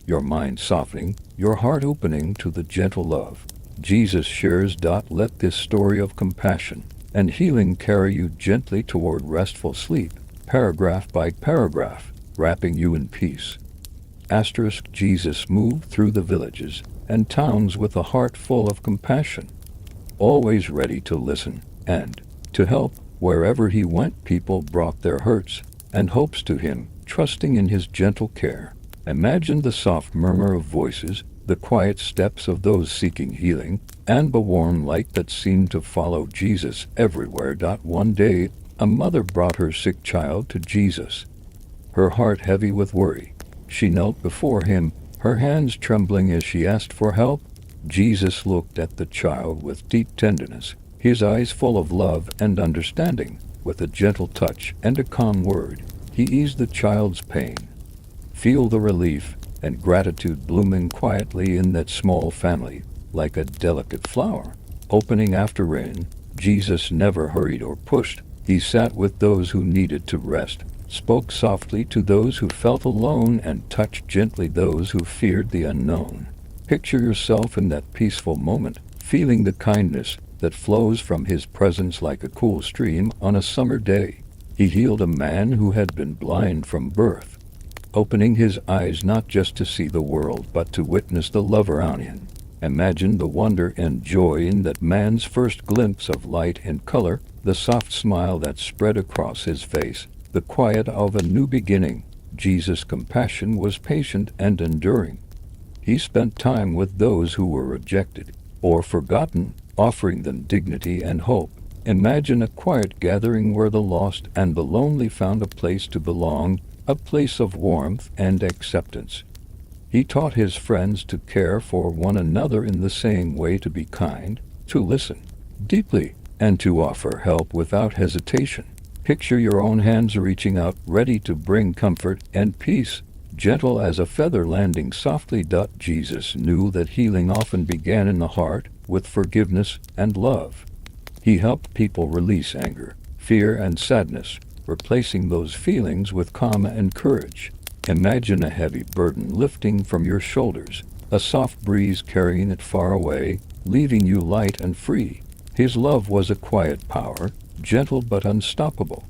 your mind softening, your heart opening to the gentle love Jesus shares. Let this story of compassion and healing carry you gently toward restful sleep, paragraph by paragraph, wrapping you in peace. Jesus moved through the villages and towns with a heart full of compassion, always ready to listen and to help. Wherever he went, people brought their hurts and hopes to him, trusting in his gentle care. Imagine the soft murmur of voices, the quiet steps of those seeking healing, and the warm light that seemed to follow Jesus everywhere. One day, a mother brought her sick child to Jesus, her heart heavy with worry. She knelt before him, her hands trembling as she asked for help. Jesus looked at the child with deep tenderness, his eyes full of love and understanding. With a gentle touch and a calm word, he eased the child's pain. Feel the relief and gratitude blooming quietly in that small family, like a delicate flower opening after rain. Jesus never hurried or pushed. He sat with those who needed to rest, spoke softly to those who felt alone, and touched gently those who feared the unknown. Picture yourself in that peaceful moment, feeling the kindness that flows from his presence like a cool stream on a summer day. He healed a man who had been blind from birth, opening his eyes not just to see the world but to witness the love around him. Imagine the wonder and joy in that man's first glimpse of light and color, the soft smile that spread across his face, the quiet of a new beginning. Jesus' compassion was patient and enduring. He spent time with those who were rejected or forgotten, offering them dignity and hope. Imagine a quiet gathering where the lost and the lonely found a place to belong, a place of warmth and acceptance. He taught his friends to care for one another in the same way, to be kind, to listen deeply, and to offer help without hesitation. Picture your own hands reaching out, ready to bring comfort and peace, gentle as a feather landing softly. Jesus knew that healing often began in the heart, with forgiveness and love. He helped people release anger, fear, and sadness, replacing those feelings with calm and courage. Imagine a heavy burden lifting from your shoulders, a soft breeze carrying it far away, leaving you light and free. His love was a quiet power, gentle but unstoppable.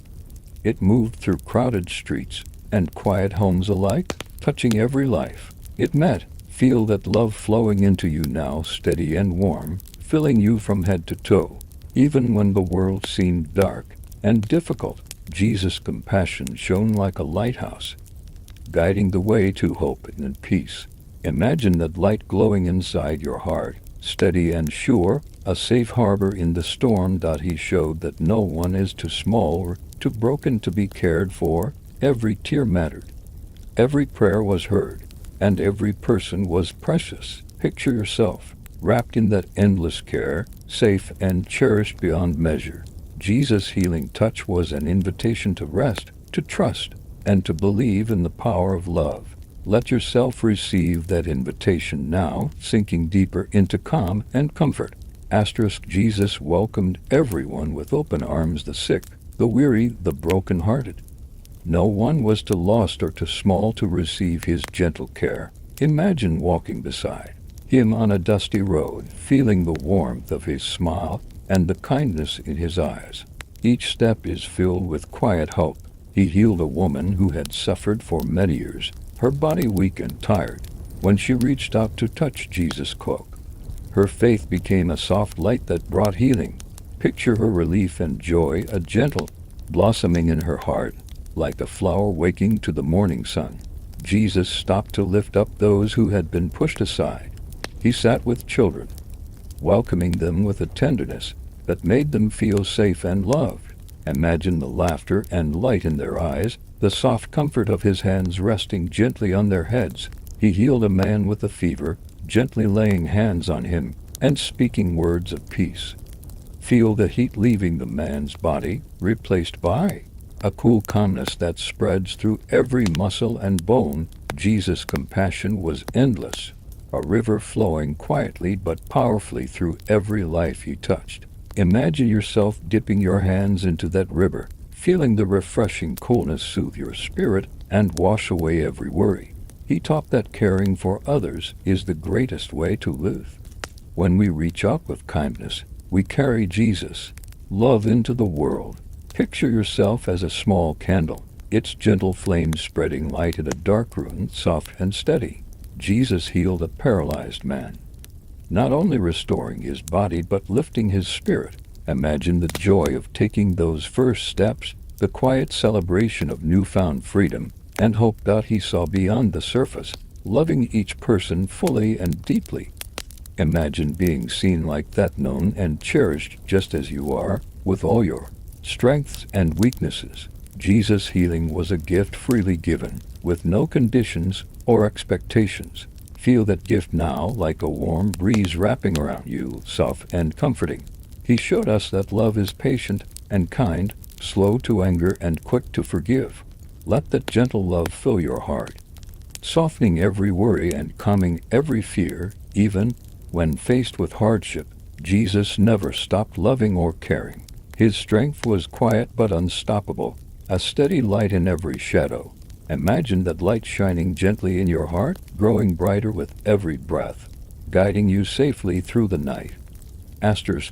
It moved through crowded streets and quiet homes alike, touching every life it met. Feel that love flowing into you now, steady and warm, filling you from head to toe. Even when the world seemed dark and difficult, Jesus' compassion shone like a lighthouse, guiding the way to hope and peace. Imagine that light glowing inside your heart, steady and sure, a safe harbor in the storm. He showed that no one is too small or too broken to be cared for. Every tear mattered, every prayer was heard, and every person was precious. Picture yourself wrapped in that endless care, safe and cherished beyond measure. Jesus' healing touch was an invitation to rest, to trust, and to believe in the power of love. Let yourself receive that invitation now, sinking deeper into calm and comfort. Jesus welcomed everyone with open arms, the sick, the weary, the broken-hearted. No one was too lost or too small to receive his gentle care. Imagine walking beside him on a dusty road, feeling the warmth of his smile and the kindness in his eyes. Each step is filled with quiet hope. He healed a woman who had suffered for many years, her body weak and tired. When she reached out to touch Jesus' cloak, her faith became a soft light that brought healing. Picture her relief and joy, a gentle blossoming in her heart, like a flower waking to the morning sun. Jesus stopped to lift up those who had been pushed aside. He sat with children, welcoming them with a tenderness that made them feel safe and loved. Imagine the laughter and light in their eyes, the soft comfort of his hands resting gently on their heads. He healed a man with a fever, gently laying hands on him and speaking words of peace. Feel the heat leaving the man's body, replaced by a cool calmness that spreads through every muscle and bone. Jesus' compassion was endless, a river flowing quietly but powerfully through every life he touched. Imagine yourself dipping your hands into that river, feeling the refreshing coolness soothe your spirit and wash away every worry. He taught that caring for others is the greatest way to live. When we reach out with kindness, we carry Jesus' love into the world. Picture yourself as a small candle, its gentle flame spreading light in a dark room, soft and steady. Jesus healed a paralyzed man, not only restoring his body but lifting his spirit. Imagine the joy of taking those first steps, the quiet celebration of newfound freedom and hope. He saw beyond the surface, loving each person fully and deeply. Imagine being seen like that, known and cherished just as you are, with all your strengths and weaknesses. Jesus' healing was a gift freely given, with no conditions or expectations. Feel that gift now, like a warm breeze wrapping around you, soft and comforting. He showed us that love is patient and kind, slow to anger and quick to forgive. Let that gentle love fill your heart, softening every worry and calming every fear. Even when faced with hardship, Jesus never stopped loving or caring. His strength was quiet but unstoppable, a steady light in every shadow. Imagine that light shining gently in your heart, growing brighter with every breath, guiding you safely through the night.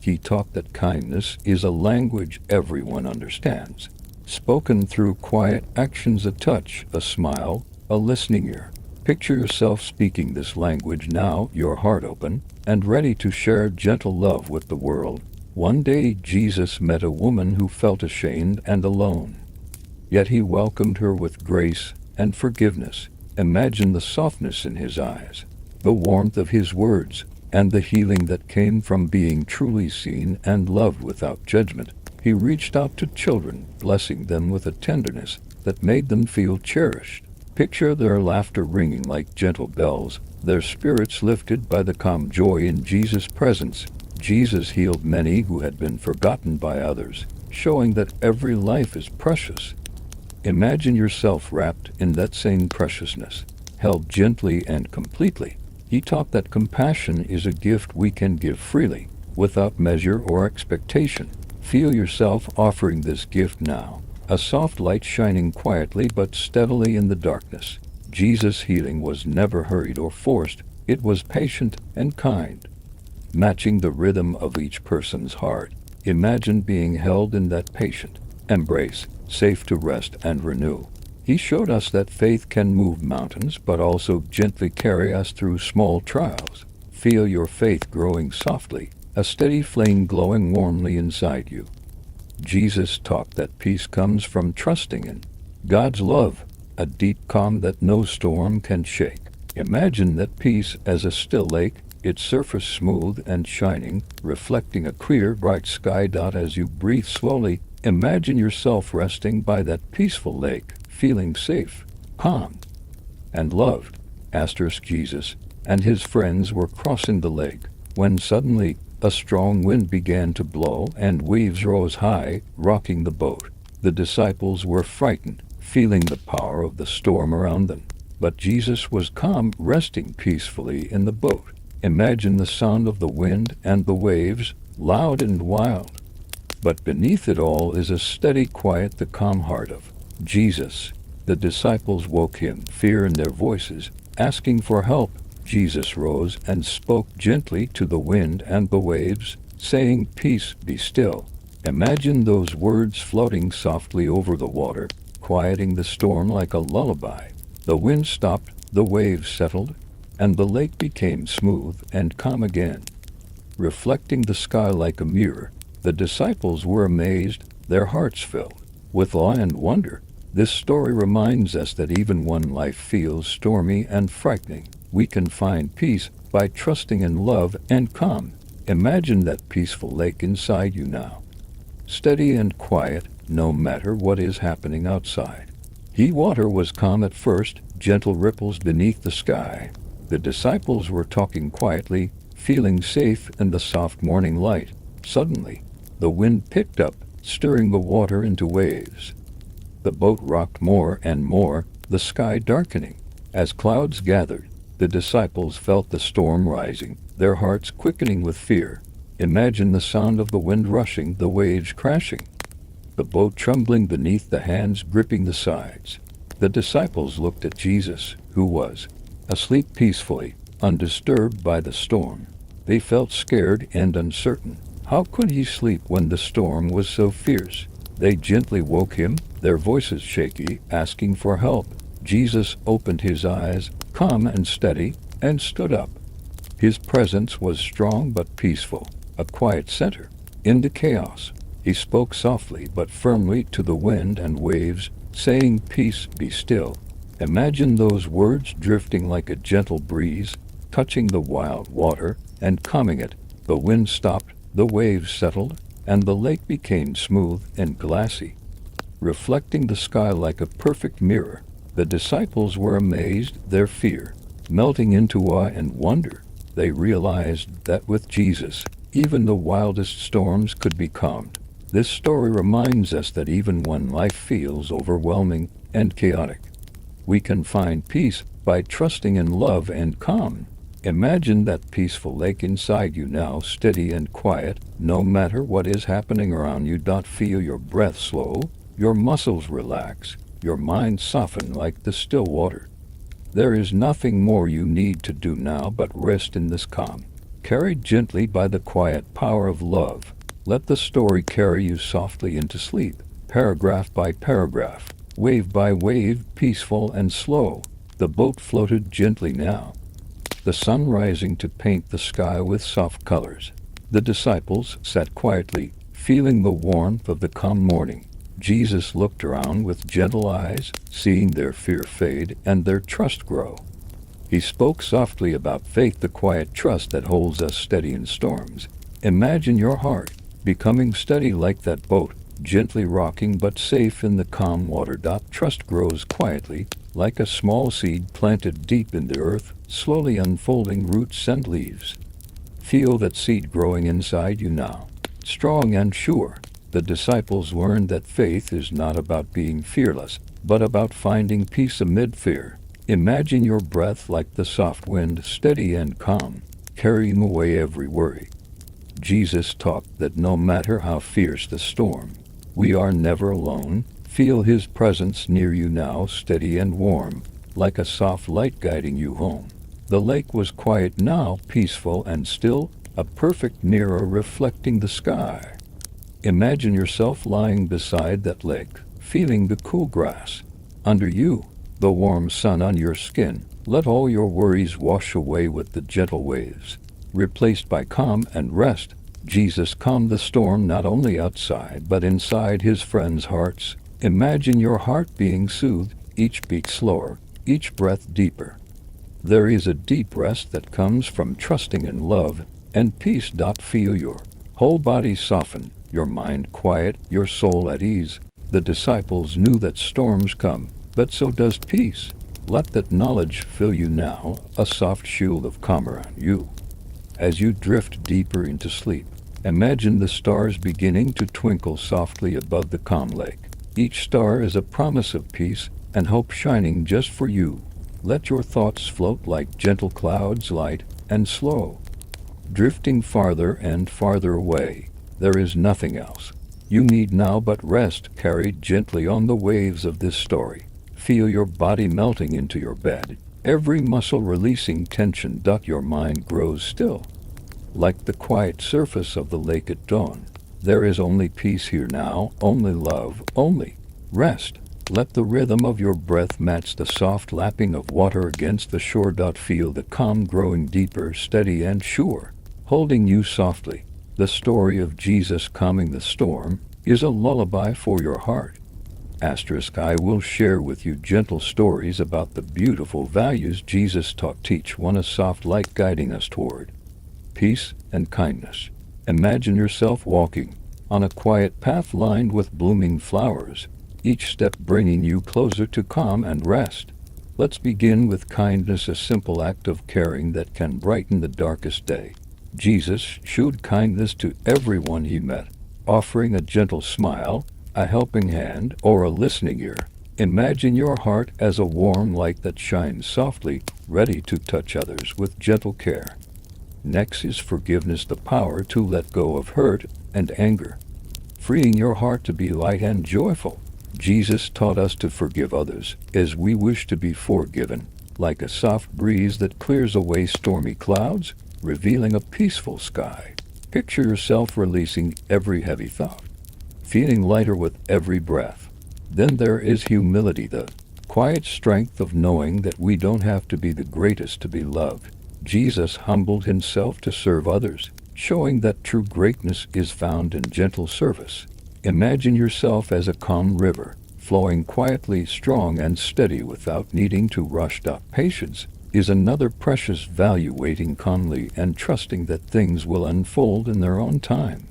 He taught that kindness is a language everyone understands, spoken through quiet actions, a touch, a smile, a listening ear. Picture yourself speaking this language now, your heart open and ready to share gentle love with the world. One day Jesus met a woman who felt ashamed and alone. Yet he welcomed her with grace and forgiveness. Imagine the softness in his eyes, the warmth of his words, and the healing that came from being truly seen and loved without judgment. He reached out to children, blessing them with a tenderness that made them feel cherished. Picture their laughter ringing like gentle bells, their spirits lifted by the calm joy in Jesus' presence. Jesus healed many who had been forgotten by others, showing that every life is precious. Imagine yourself wrapped in that same preciousness, held gently and completely. He taught that compassion is a gift we can give freely, without measure or expectation. Feel yourself offering this gift now, a soft light shining quietly but steadily in the darkness. Jesus' healing was never hurried or forced. It was patient and kind, matching the rhythm of each person's heart. Imagine being held in that patient embrace, safe to rest and renew. He showed us that faith can move mountains, but also gently carry us through small trials. Feel your faith growing softly, a steady flame glowing warmly inside you. Jesus taught that peace comes from trusting in God's love, a deep calm that no storm can shake. Imagine that peace as a still lake, its surface smooth and shining, reflecting a clear, bright sky. As you breathe slowly, imagine yourself resting by that peaceful lake, feeling safe, calm, and loved. Jesus and his friends were crossing the lake when suddenly a strong wind began to blow and waves rose high, rocking the boat. The disciples were frightened, feeling the power of the storm around them. But Jesus was calm, resting peacefully in the boat. Imagine the sound of the wind and the waves, loud and wild. But beneath it all is a steady quiet, the calm heart of Jesus. The disciples woke him, fear in their voices, asking for help. Jesus rose and spoke gently to the wind and the waves, saying, "Peace, be still." Imagine those words floating softly over the water, quieting the storm like a lullaby. The wind stopped, the waves settled, and the lake became smooth and calm again, reflecting the sky like a mirror. The disciples were amazed, their hearts filled with awe and wonder. This story reminds us that even when life feels stormy and frightening, we can find peace by trusting in love and calm. Imagine that peaceful lake inside you now, steady and quiet, no matter what is happening outside. The water was calm at first, gentle ripples beneath the sky. The disciples were talking quietly, feeling safe in the soft morning light. Suddenly, the wind picked up, stirring the water into waves. The boat rocked more and more, the sky darkening. As clouds gathered, the disciples felt the storm rising, their hearts quickening with fear. Imagine the sound of the wind rushing, the waves crashing, the boat trembling beneath the hands gripping the sides. The disciples looked at Jesus, who was asleep peacefully, undisturbed by the storm. They felt scared and uncertain. How could he sleep when the storm was so fierce? They gently woke him, their voices shaky, asking for help. Jesus opened his eyes, calm and steady, and stood up. His presence was strong but peaceful, a quiet center in the chaos. He spoke softly but firmly to the wind and waves, saying, "Peace, be still." Imagine those words drifting like a gentle breeze, touching the wild water and calming it. The wind stopped, the waves settled, and the lake became smooth and glassy, reflecting the sky like a perfect mirror. The disciples were amazed, their fear melting into awe and wonder. They realized that with Jesus, even the wildest storms could be calmed. This story reminds us that even when life feels overwhelming and chaotic, we can find peace by trusting in love and calm. Imagine that peaceful lake inside you now, steady and quiet, no matter what is happening around you. Feel your breath slow, your muscles relax, your mind soften like the still water. There is nothing more you need to do now but rest in this calm, carried gently by the quiet power of love. Let the story carry you softly into sleep, paragraph by paragraph, wave by wave, peaceful and slow. The boat floated gently now, the sun rising to paint the sky with soft colors. The disciples sat quietly, feeling the warmth of the calm morning. Jesus looked around with gentle eyes, seeing their fear fade and their trust grow. He spoke softly about faith, the quiet trust that holds us steady in storms. Imagine your heart becoming steady like that boat, gently rocking but safe in the calm water. Trust grows quietly, like a small seed planted deep in the earth, slowly unfolding roots and leaves. Feel that seed growing inside you now, strong and sure. The disciples learned that faith is not about being fearless, but about finding peace amid fear. Imagine your breath like the soft wind, steady and calm, carrying away every worry. Jesus taught that no matter how fierce the storm, we are never alone. Feel his presence near you now, steady and warm, like a soft light guiding you home. The lake was quiet now, peaceful and still, a perfect mirror reflecting the sky. Imagine yourself lying beside that lake, feeling the cool grass under you, the warm sun on your skin. Let all your worries wash away with the gentle waves, replaced by calm and rest. Jesus calmed the storm not only outside but inside his friends' hearts. Imagine your heart being soothed, each beat slower, each breath deeper. There is a deep rest that comes from trusting in love and peace. Feel your whole body soften, your mind quiet, your soul at ease. The disciples knew that storms come, but so does peace. Let that knowledge fill you now, a soft shield of calm around you. As you drift deeper into sleep, imagine the stars beginning to twinkle softly above the calm lake. Each star is a promise of peace and hope shining just for you. Let your thoughts float like gentle clouds, light and slow, drifting farther and farther away. There is nothing else you need now but rest, carried gently on the waves of this story. Feel your body melting into your bed, every muscle releasing tension. Your mind grows still, like the quiet surface of the lake at dawn. There is only peace here now, only love, only rest. Let the rhythm of your breath match the soft lapping of water against the shore. Feel the calm growing deeper, steady and sure, holding you softly. The story of Jesus calming the storm is a lullaby for your heart. I will share with you gentle stories about the beautiful values Jesus taught. Teach one, a soft light guiding us toward peace and kindness. Imagine yourself walking on a quiet path lined with blooming flowers, each step bringing you closer to calm and rest. Let's begin with kindness, a simple act of caring that can brighten the darkest day. Jesus showed kindness to everyone he met, offering a gentle smile, a helping hand, or a listening ear. Imagine your heart as a warm light that shines softly, ready to touch others with gentle care. Next is forgiveness, the power to let go of hurt and anger, freeing your heart to be light and joyful. Jesus taught us to forgive others as we wish to be forgiven, like a soft breeze that clears away stormy clouds, revealing a peaceful sky. Picture yourself releasing every heavy thought, feeling lighter with every breath. Then there is humility, the quiet strength of knowing that we don't have to be the greatest to be loved. Jesus humbled himself to serve others, showing that true greatness is found in gentle service. Imagine yourself as a calm river, flowing quietly, strong and steady without needing to rush. Patience is another precious value, waiting calmly and trusting that things will unfold in their own time.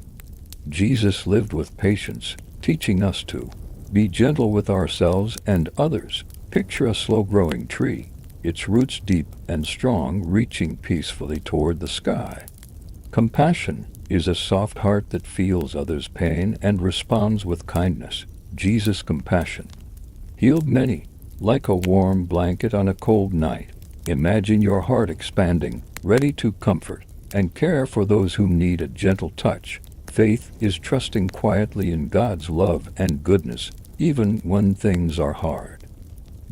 Jesus lived with patience, teaching us to be gentle with ourselves and others. Picture a slow-growing tree, its roots deep and strong, reaching peacefully toward the sky. Compassion is a soft heart that feels others' pain and responds with kindness. Jesus' compassion healed many, like a warm blanket on a cold night. Imagine your heart expanding, ready to comfort and care for those who need a gentle touch. Faith is trusting quietly in God's love and goodness, even when things are hard.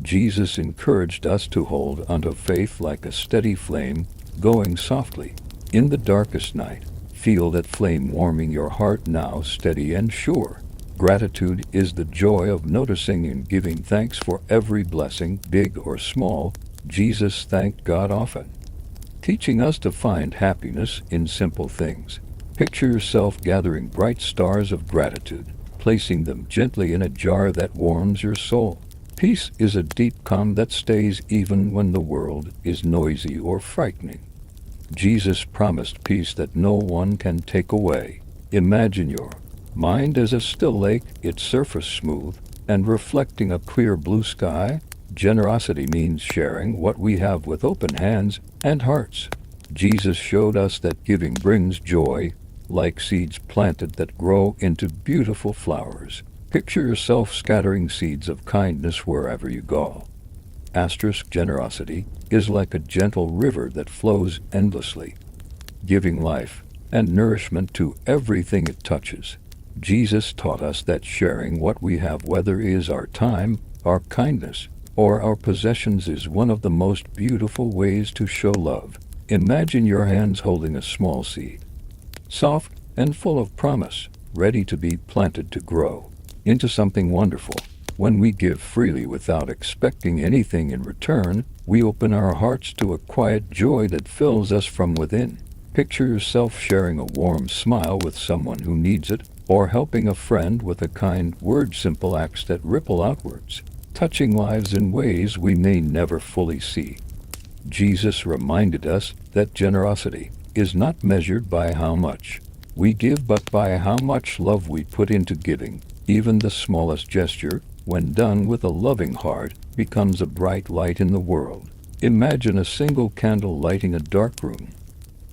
Jesus encouraged us to hold onto faith like a steady flame, going softly in the darkest night. Feel that flame warming your heart now, steady and sure. Gratitude is the joy of noticing and giving thanks for every blessing, big or small. Jesus thanked God often, teaching us to find happiness in simple things. Picture yourself gathering bright stars of gratitude, placing them gently in a jar that warms your soul. Peace is a deep calm that stays even when the world is noisy or frightening. Jesus promised peace that no one can take away. Imagine your mind as a still lake, its surface smooth and reflecting a clear blue sky. Generosity means sharing what we have with open hands and hearts. Jesus showed us that giving brings joy, like seeds planted that grow into beautiful flowers. Picture yourself scattering seeds of kindness wherever you go. Generosity is like a gentle river that flows endlessly, giving life and nourishment to everything it touches. Jesus taught us that sharing what we have, whether it is our time, our kindness, or our possessions is one of the most beautiful ways to show love. Imagine your hands holding a small seed, soft and full of promise, ready to be planted to grow into something wonderful. When we give freely without expecting anything in return, we open our hearts to a quiet joy that fills us from within. Picture yourself sharing a warm smile with someone who needs it, or helping a friend with a kind word, simple acts that ripple outwards, touching lives in ways we may never fully see. Jesus reminded us that generosity is not measured by how much we give, but by how much love we put into giving. Even the smallest gesture, when done with a loving heart, becomes a bright light in the world. Imagine a single candle lighting a dark room,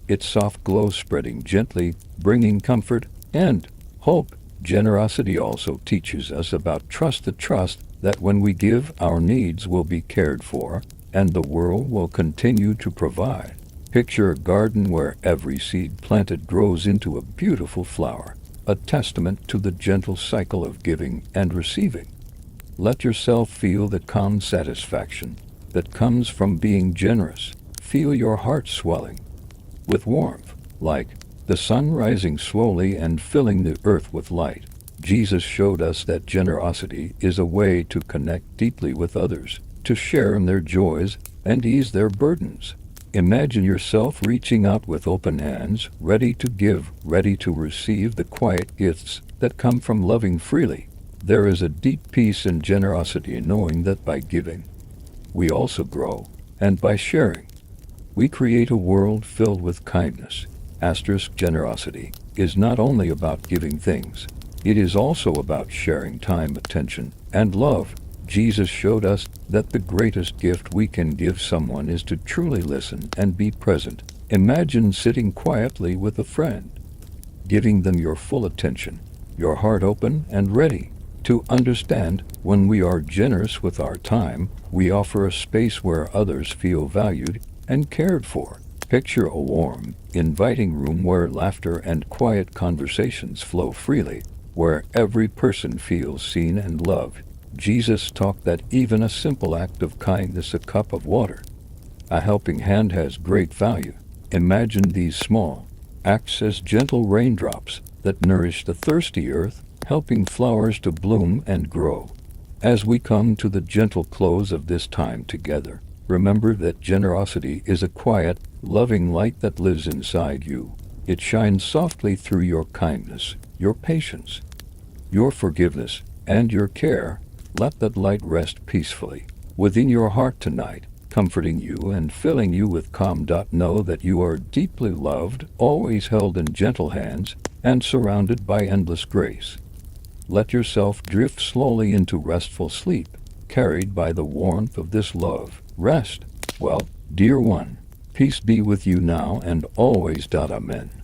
its soft glow spreading gently, bringing comfort and hope. Generosity also teaches us about trust, the trust that when we give, our needs will be cared for, and the world will continue to provide. Picture a garden where every seed planted grows into a beautiful flower, a testament to the gentle cycle of giving and receiving. Let yourself feel the calm satisfaction that comes from being generous. Feel your heart swelling with warmth, like the sun rising slowly and filling the earth with light. Jesus showed us that generosity is a way to connect deeply with others, to share in their joys and ease their burdens. Imagine yourself reaching out with open hands, ready to give, ready to receive the quiet gifts that come from loving freely. There is a deep peace in generosity, knowing that by giving, we also grow, and by sharing, we create a world filled with kindness. Generosity is not only about giving things, it is also about sharing time, attention, and love. Jesus showed us that the greatest gift we can give someone is to truly listen and be present. Imagine sitting quietly with a friend, giving them your full attention, your heart open and ready to understand. When we are generous with our time, we offer a space where others feel valued and cared for. Picture a warm, inviting room where laughter and quiet conversations flow freely, where every person feels seen and loved. Jesus taught that even a simple act of kindness, a cup of water, a helping hand, has great value. Imagine these small acts as gentle raindrops that nourish the thirsty earth, helping flowers to bloom and grow. As we come to the gentle close of this time together, remember that generosity is a quiet, loving light that lives inside you. It shines softly through your kindness, your patience, your forgiveness, and your care. Let that light rest peacefully within your heart tonight, comforting you and filling you with calm. Know that you are deeply loved, always held in gentle hands, and surrounded by endless grace. Let yourself drift slowly into restful sleep, carried by the warmth of this love. Rest well, dear one. Peace be with you now and always. Amen.